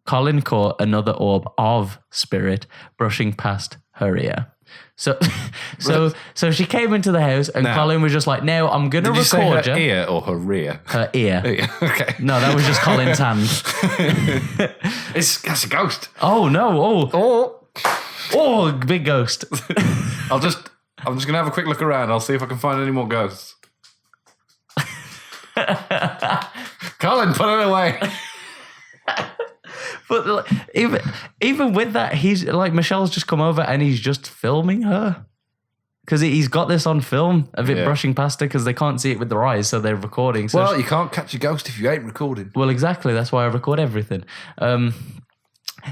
Colin caught another orb of spirit brushing past her ear. So she came into the house and Colin was just like, "No, I'm going to record you." Her ear or her rear? Her ear. Okay. No, that was just Colin's hand. That's a ghost. Oh no! Oh, big ghost. I'm just gonna have a quick look around. I'll see if I can find any more ghosts. Colin, put it away. But like, even with that, he's like, Michelle's just come over and he's just filming her. Because he's got this on film of it brushing past her because they can't see it with their eyes, so they're recording. So well, you can't catch a ghost if you ain't recording. Well, exactly. That's why I record everything.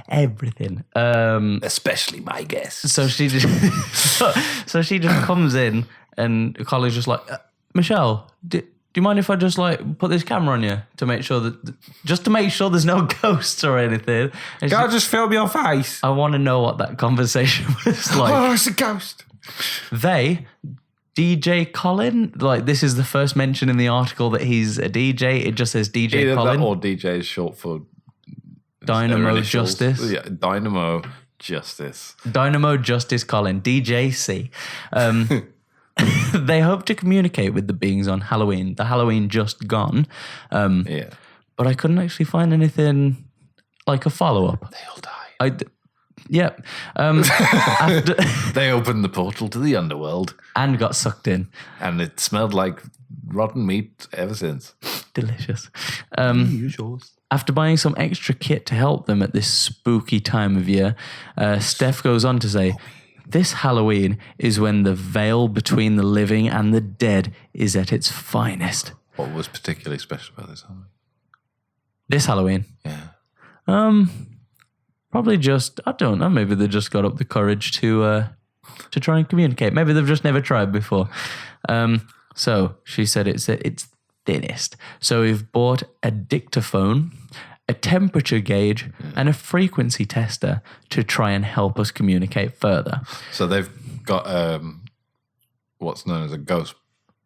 Everything. Especially my guests. So she just comes in and Colin's just like, Michelle, do you mind if I just like put this camera on you to make sure there's no ghosts or anything? And Can I just film your face? I want to know what that conversation was like. Oh, it's a ghost. DJ Colin, like this is the first mention in the article that he's a DJ. It just says DJ Either Colin. That or DJ is short for Dynamo Justice. Yeah, Dynamo Justice. Dynamo Justice Colin, DJC. They hope to communicate with the beings on Halloween. The Halloween just gone. But I couldn't actually find anything like a follow-up. They all died. Yep. They opened the portal to the underworld. And got sucked in. And it smelled like rotten meat ever since. Delicious. Usuals. After buying some extra kit to help them at this spooky time of year, Steph goes on to say, this Halloween is when the veil between the living and the dead is at its finest. What was particularly special about this Halloween? This Halloween? Yeah. Probably just, I don't know, maybe they just got up the courage to try and communicate. Maybe they've just never tried before. So she said it's thinnest. So we've bought a dictaphone, a temperature gauge, and a frequency tester to try and help us communicate further. So they've got what's known as a ghost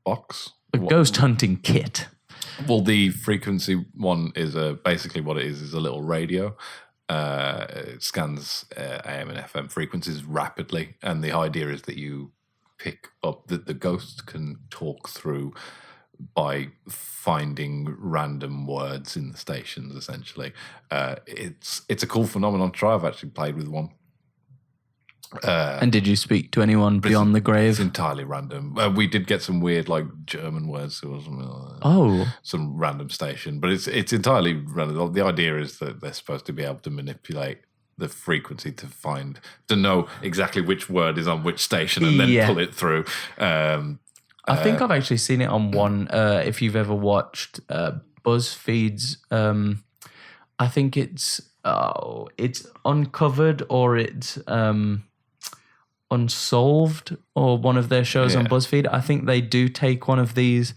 box. A ghost hunting kit. Well, the frequency one is basically what it is a little radio. It scans AM and FM frequencies rapidly, and the idea is that you pick up that the ghost can talk through by finding random words in the stations. Essentially, it's a cool phenomenon to try. I've actually played with one. And did you speak to anyone beyond the grave? It's entirely random. We did get some weird, like German words or something like that. Oh, some random station, but it's entirely random. The idea is that they're supposed to be able to manipulate the frequency to know exactly which word is on which station and then pull it through. I think I've actually seen it on one. If you've ever watched BuzzFeed's, I think it's Uncovered or it's Unsolved or one of their shows on BuzzFeed. I think they do take one of these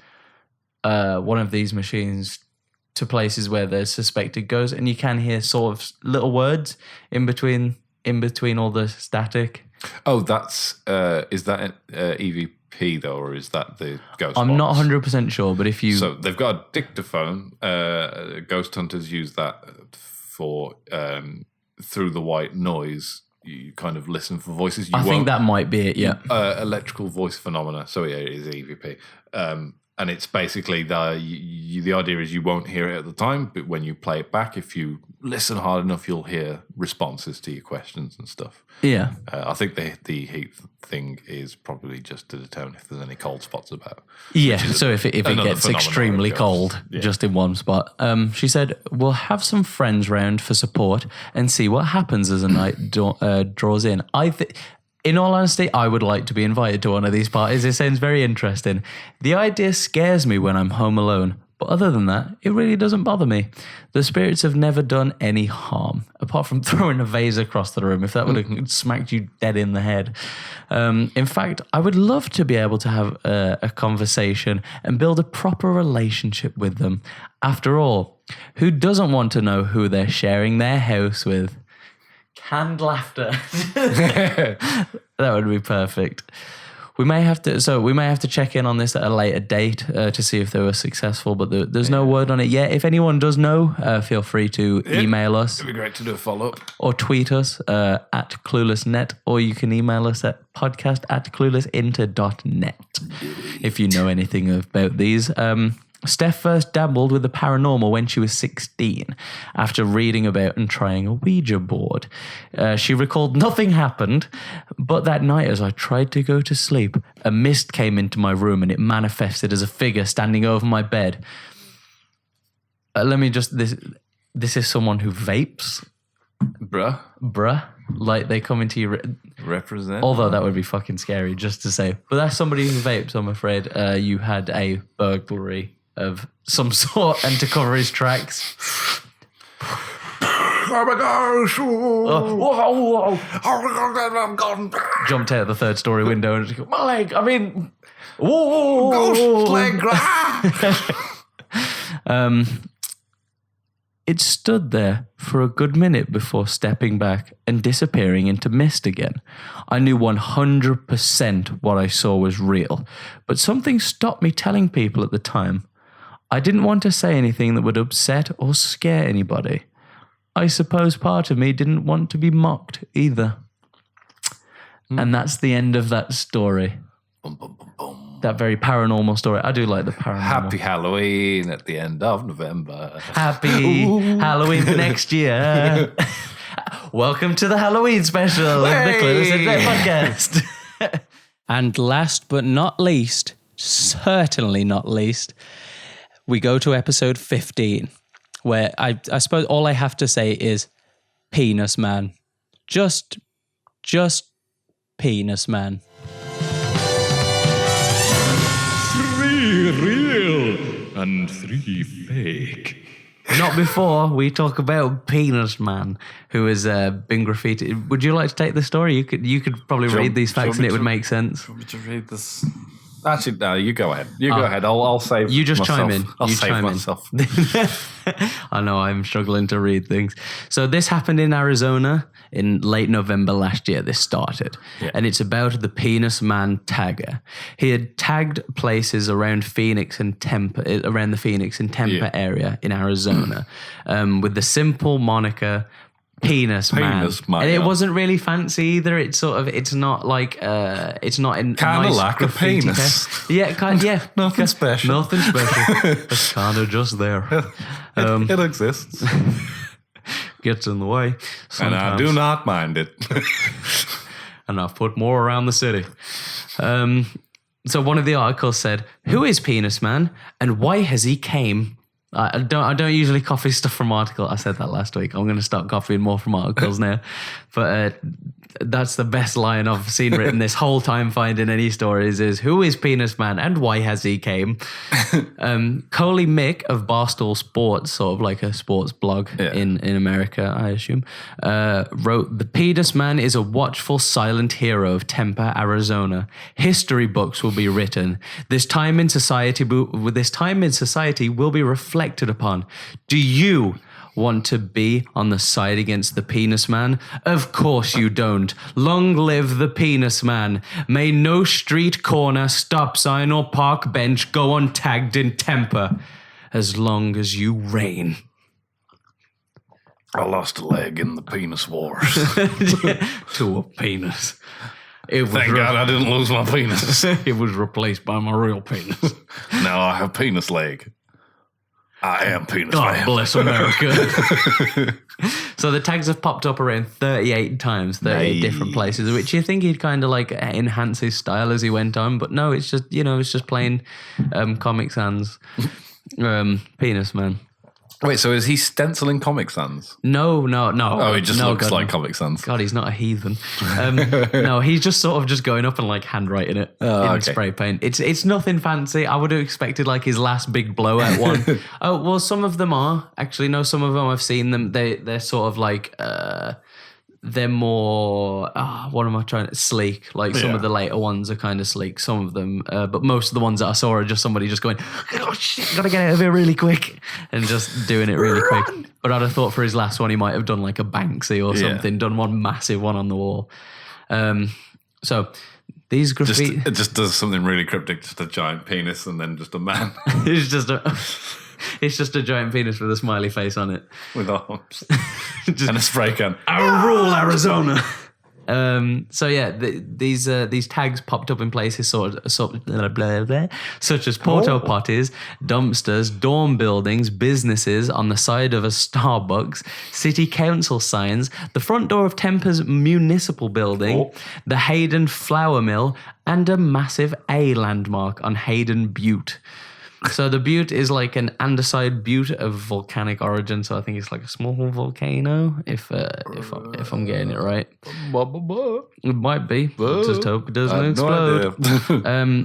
machines to places where there's suspected ghosts, and you can hear sort of little words in between all the static. Oh, that's is that EVP though, or is that the ghost? I'm box? not 100% sure, but if you... So they've got a dictaphone. Ghost hunters use that for through the white noise. You kind of listen for voices. I think that might be it, yeah. Electrical voice phenomena. So yeah, it is EVP. And it's basically the idea is you won't hear it at the time, but when you play it back, if you listen hard enough, you'll hear responses to your questions and stuff. Yeah. I think the heat thing is probably just to determine if there's any cold spots about. Yeah, so if it gets extremely cold just in one spot. She said, we'll have some friends round for support and see what happens as the night draws in. In all honesty, I would like to be invited to one of these parties. It sounds very interesting. The idea scares me when I'm home alone, but other than that, it really doesn't bother me. The spirits have never done any harm, apart from throwing a vase across the room, if that would have smacked you dead in the head. In fact, I would love to be able to have a conversation and build a proper relationship with them. After all, who doesn't want to know who they're sharing their house with? Canned laughter. That would be perfect. We may have to check in on this at a later date to see if they were successful, but there's no word on it yet. If anyone does know, feel free to email us. It'd be great to do a follow-up. Or tweet us at cluelessnet, or you can email us at podcast@cluelessinter.net if you know anything about these. Steph first dabbled with the paranormal when she was 16 after reading about and trying a Ouija board. She recalled nothing happened, but that night as I tried to go to sleep, a mist came into my room and it manifested as a figure standing over my bed. This is someone who vapes. Bruh. Like they come into your... Represent. Although that would be fucking scary just to say. But that's somebody who vapes, I'm afraid. You had a burglary of some sort and to cover his tracks. Oh my gosh! Whoa. I'm gone. Jumped out of the third story window and just go, my leg, I mean... Whoa! Ghost leg. It stood there for a good minute before stepping back and disappearing into mist again. I knew 100% what I saw was real, but something stopped me telling people at the time. I didn't want to say anything that would upset or scare anybody. I suppose part of me didn't want to be mocked either. And that's the end of that story. That very paranormal story. I do like the paranormal. Happy Halloween at the end of November. Happy Halloween for next year. Welcome to the Halloween special of the Clueless Internet podcast. And last but not least, certainly not least, we go to episode 15, where I suppose all I have to say is penis man. Just penis man. 3 real and 3 fake. Not before we talk about Penis Man, who has been graffitied. Would you like to take the story? You could probably read these facts and it would make sense. Want me to read this? Actually, no, you go ahead. You go ahead. I'll save You just myself. chime in. I'll You save chime myself. in. I know, I'm struggling to read things. So this happened in Arizona in late November last year. This started. Yeah. And it's about the Penis Man tagger. He had tagged places around Phoenix and Tempe, around the Phoenix and Tempe area in Arizona with the simple moniker Penis Man. And it wasn't really fancy either. It's not like it's not in kind of nice like a graffiti penis. test. Yeah, Nothing special. Nothing special. It's kind of just there. It exists. Gets in the way And I sometimes. do not mind it. And I've put more around the city. So one of the articles said, "Who is Penis Man and why has he came?" I don't usually copy stuff from articles. I said that last week. I'm going to start copying more from articles now. But that's the best line I've seen written this whole time finding any stories is, "Who is Penis Man and why has he came?" Coley Mick of Barstool Sports, sort of like a sports blog in America, I assume, wrote, "The Penis Man is a watchful, silent hero of Tempe, Arizona. History books will be written. This time in society will be reflected upon. Do you want to be on the side against the Penis Man? Of course you don't. Long live the Penis Man. May no street corner, stop sign, or park bench go untagged in Tempe as long as you reign." I lost a leg in the penis wars. To a penis. Thank God I didn't lose my penis. It was replaced by my real penis. Now I have penis leg. I am Penis God Man. bless America. So the tags have popped up around 38 times, 38 different places, which you think he'd kind of like enhance his style as he went on, but no, it's just plain Comic Sans Penis Man. Wait, so is he stenciling Comic Sans? No. Oh, he just looks God, like Comic Sans. God, he's not a heathen. No, he's just sort of just going up and like handwriting it in spray paint. It's nothing fancy. I would have expected like his last big blowout one. Oh, well, some of them are. Actually, no, some of them I've seen them. They're sort of like they're more, what am I trying to, sleek. Like some of the later ones are kind of sleek, some of them, but most of the ones that I saw are just somebody just going, oh shit, gotta get out of here really quick, and just doing it really quick. But I'd have thought for his last one, he might have done like a Banksy or something, done one massive one on the wall. So these graffiti... It just does something really cryptic, just a giant penis and then just a man. It's just a giant penis with a smiley face on it. With arms. And a spray can. I rule Arizona. So yeah, these tags popped up in places such as porta potties, dumpsters, dorm buildings, businesses, on the side of a Starbucks, city council signs, the front door of Temper's municipal building, the Hayden Flour Mill, and a massive A landmark on Hayden Butte. So the butte is like an andesite butte of volcanic origin. So I think it's like a small volcano, if I'm getting it right. It might be. Just hope it doesn't explode.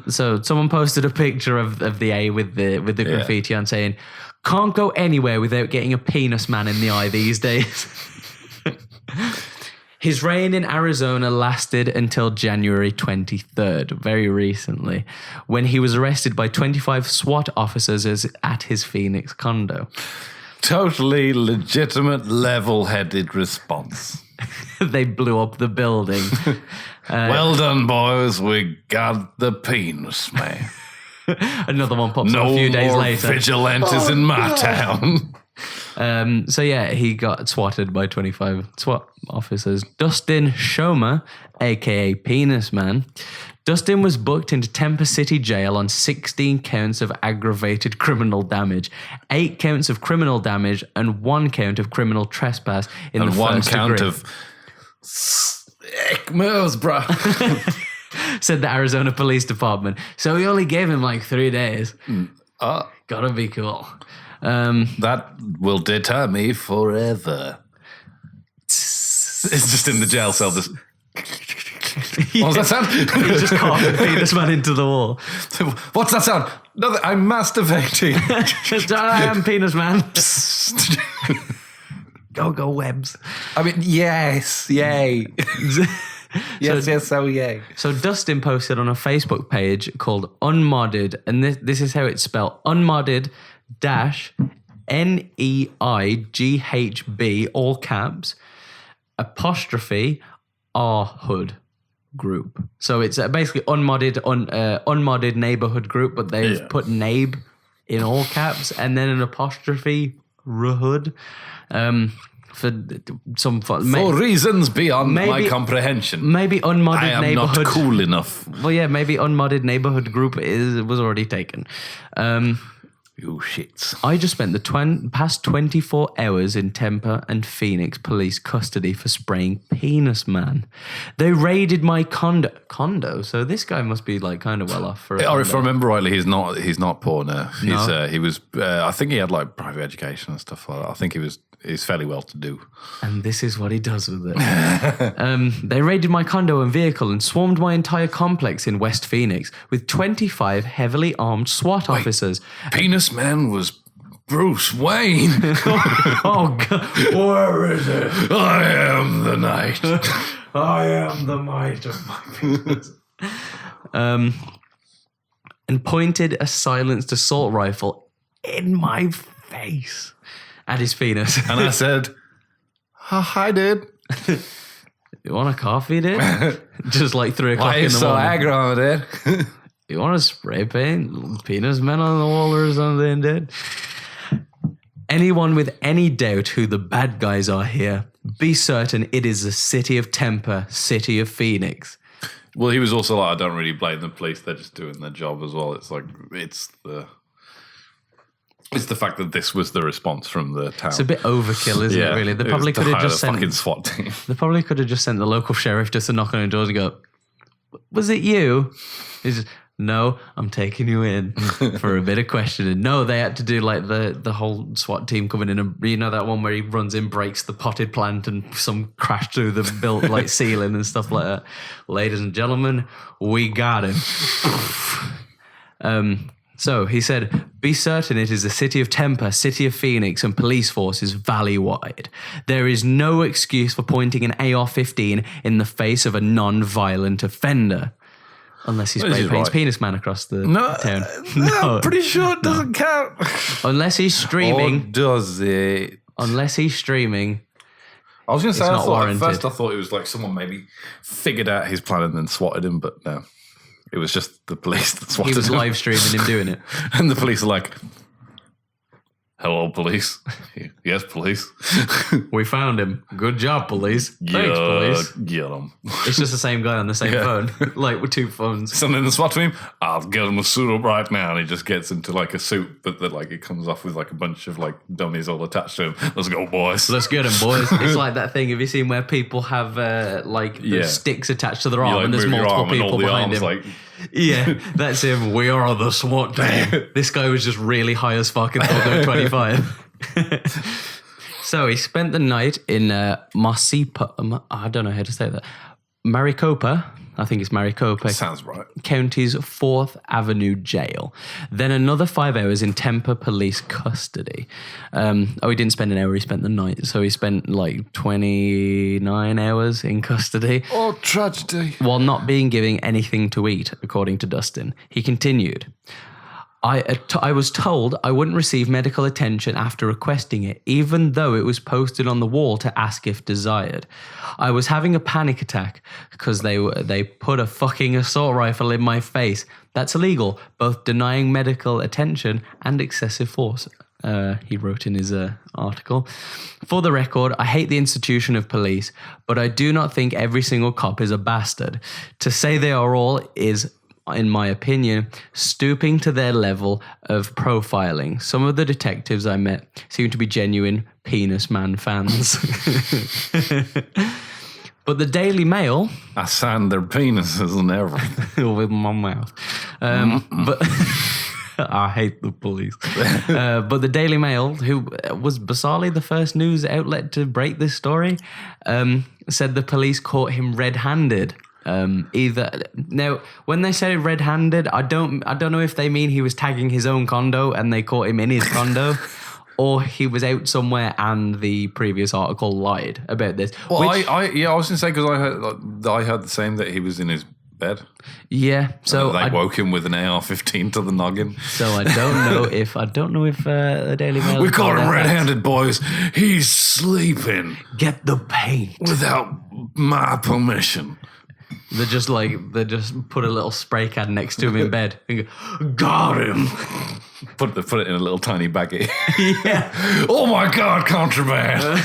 So someone posted a picture of the A with the graffiti on saying, "Can't go anywhere without getting a penis man in the eye these days." His reign in Arizona lasted until January 23rd, very recently, when he was arrested by 25 SWAT officers at his Phoenix condo. Totally legitimate, level-headed response. They blew up the building. Well done, boys. We got the penis, man. Another one pops up a few days later. No more vigilantes in my town. So yeah, he got swatted by 25 SWAT officers. Dustin Schomer, aka Penis Man. Dustin was booked into Tempe City Jail on 16 counts of aggravated criminal damage, 8 counts of criminal damage, and 1 count of criminal trespass in the first degree. And 1 count of sick moves, bro. Said the Arizona Police Department. So we only gave him like 3 days. Gotta be cool. That will deter me forever. It's just in the jail cell. Just what was that sound? He just carved the penis man into the wall. What's that sound? No, I'm masturbating. I am penis man. Go webs. I mean, yes, yay. Yes, oh yay. So Dustin posted on a Facebook page called Unmodded, and this is how it's spelled: Unmodded -NEIGHB, all caps, apostrophe R hood group. So it's basically unmodded neighborhood group, but they've put NABE in all caps and then an apostrophe hood. For reasons beyond my comprehension. Maybe unmodded neighborhood. I am not cool enough. Well, yeah, maybe unmodded neighborhood group was already taken. You shits. I just spent the past 24 hours in Tempe and Phoenix police custody for spraying Penis Man. They raided my condo. So this guy must be like kind of well off for. Or if I remember rightly, he's not poor now. He was. I think he had like private education and stuff like that. I think he's fairly well to do. And this is what he does with it. They raided my condo and vehicle and swarmed my entire complex in West Phoenix with 25 heavily armed SWAT officers. Penis Man was Bruce Wayne. Oh, God. Where is it? I am the night. I am the might of my penis. And pointed a silenced assault rifle in my face. At his penis. And I said, hi, dude. You want a coffee, dude? Just like 3 o'clock in the morning. Why are you so aggro, dude? You want to spray paint Penis Man on the wall or something, dude? Anyone with any doubt who the bad guys are here, be certain it is the city of Tempe, city of Phoenix. Well, he was also like, I don't really blame the police. They're just doing their job as well. It's like, it's the fact that this was the response from the town. It's a bit overkill, isn't it, really? They probably could have just sent fucking SWAT team. They probably could have just sent the local sheriff just to knock on the doors and go, was it you? He's just, no, I'm taking you in for a bit of questioning. No, they had to do like the whole SWAT team coming in and, you know, that one where he runs in, breaks the potted plant and some crash through the built like ceiling and stuff like that. Ladies and gentlemen, we got him. So he said, be certain it is the city of Tempe, city of Phoenix, and police forces valley-wide. There is no excuse for pointing an AR-15 in the face of a non-violent offender. Unless he spray paints Penis Man across the town. No, I'm pretty sure it doesn't count. Unless he's streaming. Or does it? Unless he's streaming. I was going to say, at first I thought it was like someone maybe figured out his plan and then swatted him, but no. It was just the police that swatted him. He was live streaming him doing it. And the police are like, hello, police. Yes, police. We found him. Good job, police. Thanks, police. Get him. It's just the same guy on the same phone. Like with two phones. Something the SWAT team, I'll get him a suit up right now. And he just gets into like a suit, but that like it comes off with like a bunch of like dummies all attached to him. Let's go, boys. Let's get him, boys. It's like that thing. Have you seen where people have the sticks attached to their arm and there's multiple people behind him? Like, yeah, that's him. We are the SWAT team. This guy was just really high as fuck and thought they were 25. So he spent the night in Masipa, I don't know how to say that, Maricopa, I think it's Maricopa. Sounds right. County's 4th Avenue Jail. Then another 5 hours in Tempe police custody. He didn't spend an hour, he spent the night. So he spent like 29 hours in custody. Oh, tragedy. While not being given anything to eat, according to Dustin. He continued. I was told I wouldn't receive medical attention after requesting it, even though it was posted on the wall to ask if desired. I was having a panic attack because they put a fucking assault rifle in my face. That's illegal, both denying medical attention and excessive force. He wrote in his article. For the record, I hate the institution of police, but I do not think every single cop is a bastard. To say they are all is, in my opinion, stooping to their level of profiling. Some of the detectives I met seem to be genuine Penis Man fans. But the Daily Mail... I signed their penises and everything. with my mouth. But... I hate the police. But the Daily Mail, who was bizarrely the first news outlet to break this story, said the police caught him red-handed. Now, when they say red-handed, I don't know if they mean he was tagging his own condo and they caught him in his condo, or he was out somewhere and the previous article lied about this. Well, I was going to say, because I heard the same, that he was in his bed. Yeah, so they woke him with an AR-15 to the noggin. So I don't know if the Daily Mail. We caught him red-handed, boys. He's sleeping. Get the paint without my permission. They just put a little spray can next to him in bed and go, got him. Put it in a little tiny baggie. Yeah. Oh my God, contraband.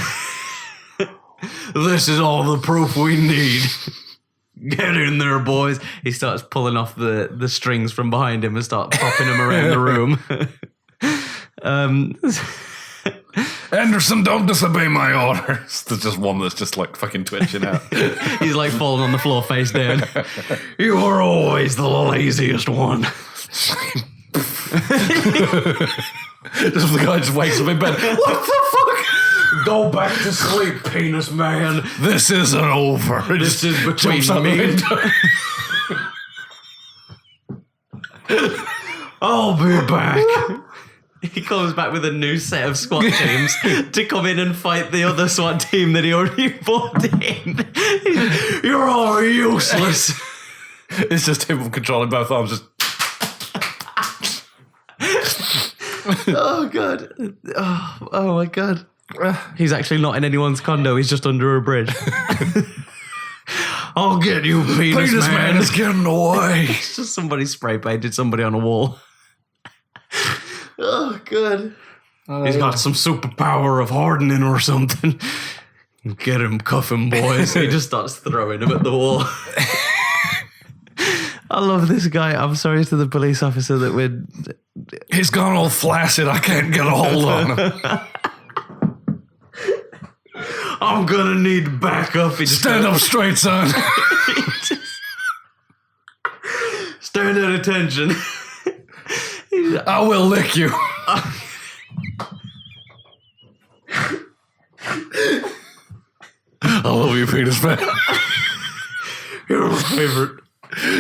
This is all the proof we need. Get in there, boys. He starts pulling off the strings from behind him and starts popping them around the room. Anderson, don't disobey my orders. There's just one that's just like fucking twitching out. He's like falling on the floor face down. You are always the laziest one. Just the guy just wakes up in bed. What the fuck? Go back to sleep, Penis Man. This isn't over. This is between me. I'll be back. He comes back with a new set of SWAT teams to come in and fight the other SWAT team that he already bought in. You're all useless. It's just him controlling both arms. Just. Oh, God. Oh, my God. He's actually not in anyone's condo. He's just under a bridge. I'll get you, Penis Man. Is getting away. It's just somebody spray painted somebody on a wall. Oh, God. He's got some superpower of hardening or something. Get him, cuff him, boys. He just starts throwing him at the wall. I love this guy. I'm sorry to the police officer that we're... He's gone all flaccid. I can't get a hold on him. I'm going to need backup. Stand up straight, son. Stand at attention. I will lick you. I love you, Penis Man. You're my favorite.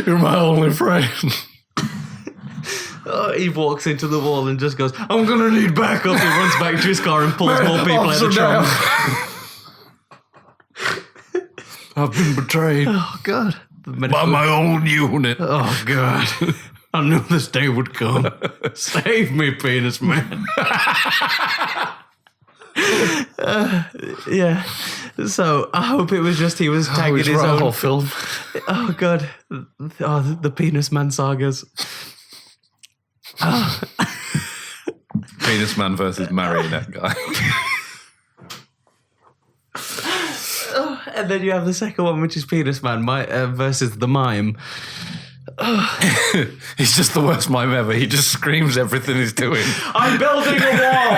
You're my only friend. He walks into the wall and just goes, I'm going to need backup. He runs back to his car and pulls more people out of the trunk. I've been betrayed. Oh, God. By my own unit. Oh, God. I knew this day would come. Save me, penis man. Yeah. So I hope it was just he was tagging his own film. Oh, God. Oh, the penis man sagas. Oh. Penis man versus marionette guy. And then you have the second one, which is Penis Man versus the mime. He's just the worst mime ever. He just screams everything he's doing. I'm building a wall.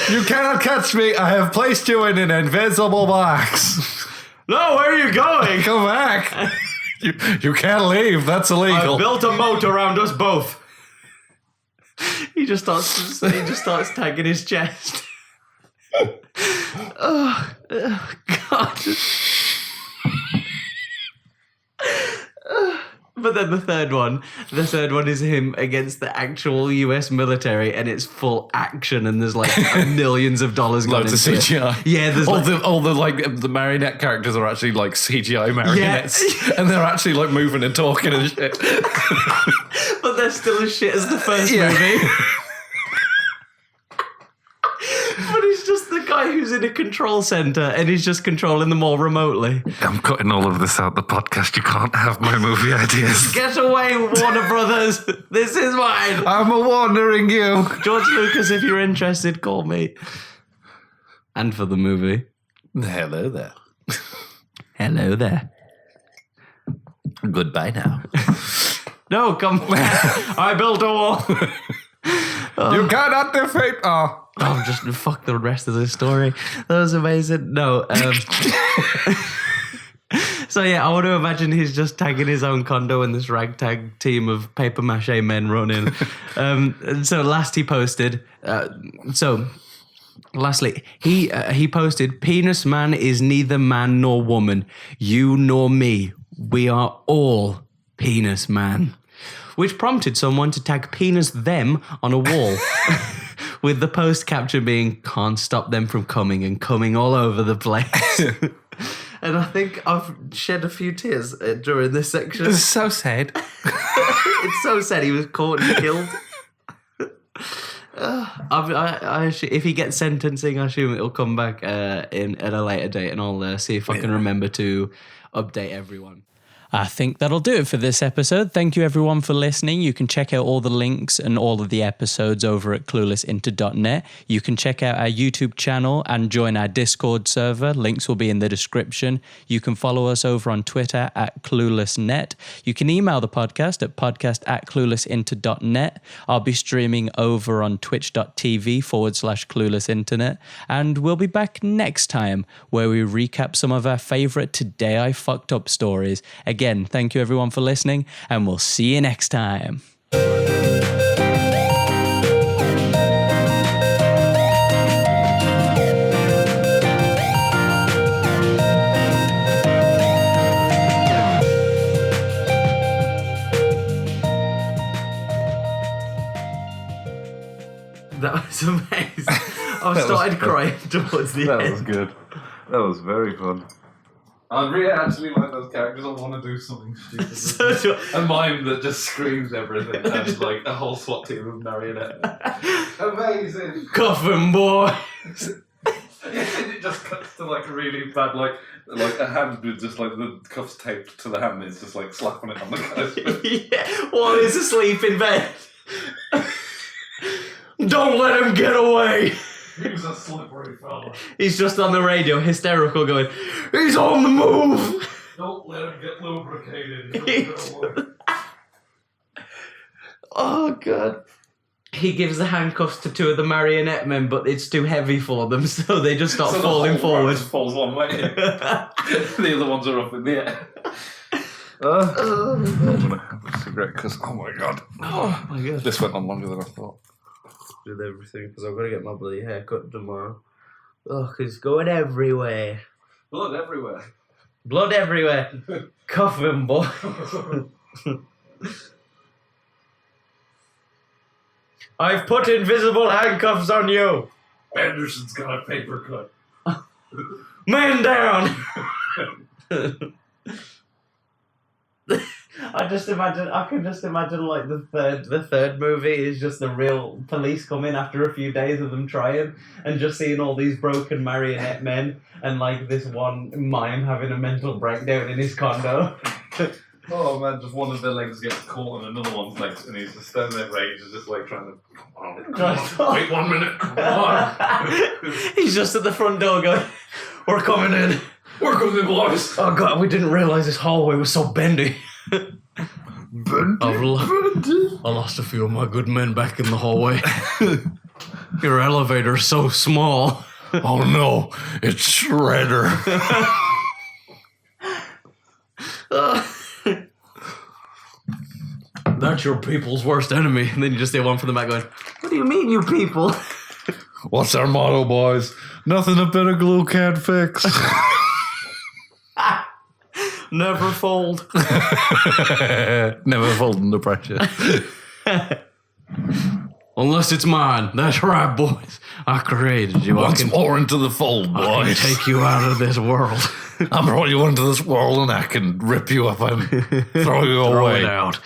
You cannot catch me. I have placed you in an invisible box. No, where are you going? Come back. You can't leave. That's illegal. I built a moat around us both. He just starts tagging his chest. Oh, God. But then the third one is him against the actual US military, and it's full action, and there's like millions of dollars going Loads into of CGI. it. Yeah, there's all the marionette characters are actually like CGI marionettes, and they're actually like moving and talking and shit. But they're still as shit as the first movie. But he's just the guy who's in a control center, and he's just controlling them all remotely. I'm cutting all of this out the podcast. You can't have my movie ideas. Get away, Warner Brothers! This is mine! I'm a-wandering you. George Lucas, if you're interested, call me. And for the movie. Hello there. Hello there. Goodbye now. No, come back. I built a wall. You cannot defeat... Oh, just fuck the rest of the story. That was amazing. No. So yeah, I want to imagine he's just tagging his own condo and this ragtag team of paper mache men running. And so last he posted. Lastly, he posted, "Penis man is neither man nor woman. You nor me. We are all penis man." Which prompted someone to tag penis them on a wall. With the post caption being, "Can't stop them from coming and coming all over the place." And I think I've shed a few tears during this section. It's so sad. It's so sad he was caught and killed. If he gets sentencing, I assume it'll come back at a later date, and I'll see if I can remember to update everyone. I think that'll do it for this episode. Thank you everyone for listening. You can check out all the links and all of the episodes over at cluelessinter.net. You can check out our YouTube channel and join our Discord server. Links will be in the description. You can follow us over on Twitter at cluelessnet. You can email the podcast at podcast@cluelessinter.net. I'll be streaming over on twitch.tv/cluelessinternet. And we'll be back next time where we recap some of our favorite Today I Fucked Up stories. Again, thank you everyone for listening, and we'll see you next time. That was amazing. I started crying towards the end. That was good. That was very fun. I really actually like those characters. I want to do something stupid. A mime that just screams everything, and like a whole SWAT team of marionettes. Amazing. Coffin boy. It just cuts to like a really bad, like a hand with just like the cuffs taped to the hand. It's just like slapping it on the guy's face. Yeah, while he's asleep in bed. Don't let him get away. He's a slippery fella. He's just on the radio, hysterical, going, "He's on the move!" Don't let him get lubricated. Oh, God. He gives the handcuffs to two of the marionette men, but it's too heavy for them, so they just start falling forward. Just falls one way. The other ones are up in the air. I'm gonna have a cigarette because, oh my god. Oh my god. This went on longer than I thought. With everything, because I've got to get my bloody hair cut tomorrow. Oh, because it's going everywhere. Blood everywhere. Blood everywhere. Coffin boy. I've put invisible handcuffs on you. Anderson's got a paper cut. Man down. I can just imagine like the third movie is just the real police coming after a few days of them trying and just seeing all these broken marionette men and like this one mime having a mental breakdown in his condo. Oh man, just one of their legs gets caught and another one's legs, and he's just standing there rage, just like trying to. Come on, wait 1 minute, come on. He's just at the front door going, "We're coming in. We're coming, boys." Oh god, we didn't realise this hallway was so bendy. I lost a few of my good men back in the hallway. Your elevator's so small. Oh no, it's Shredder. That's your people's worst enemy. And then you just hear one from the back going, "What do you mean, you people?" What's our motto, boys? Nothing a bit of glue can't fix. Never fold. Never fold under pressure. Unless it's mine. That's right, boys. I created you. Once more into the fold, boys. I can take you out of this world. I brought you into this world and I can rip you up and throw you Throw away. it out.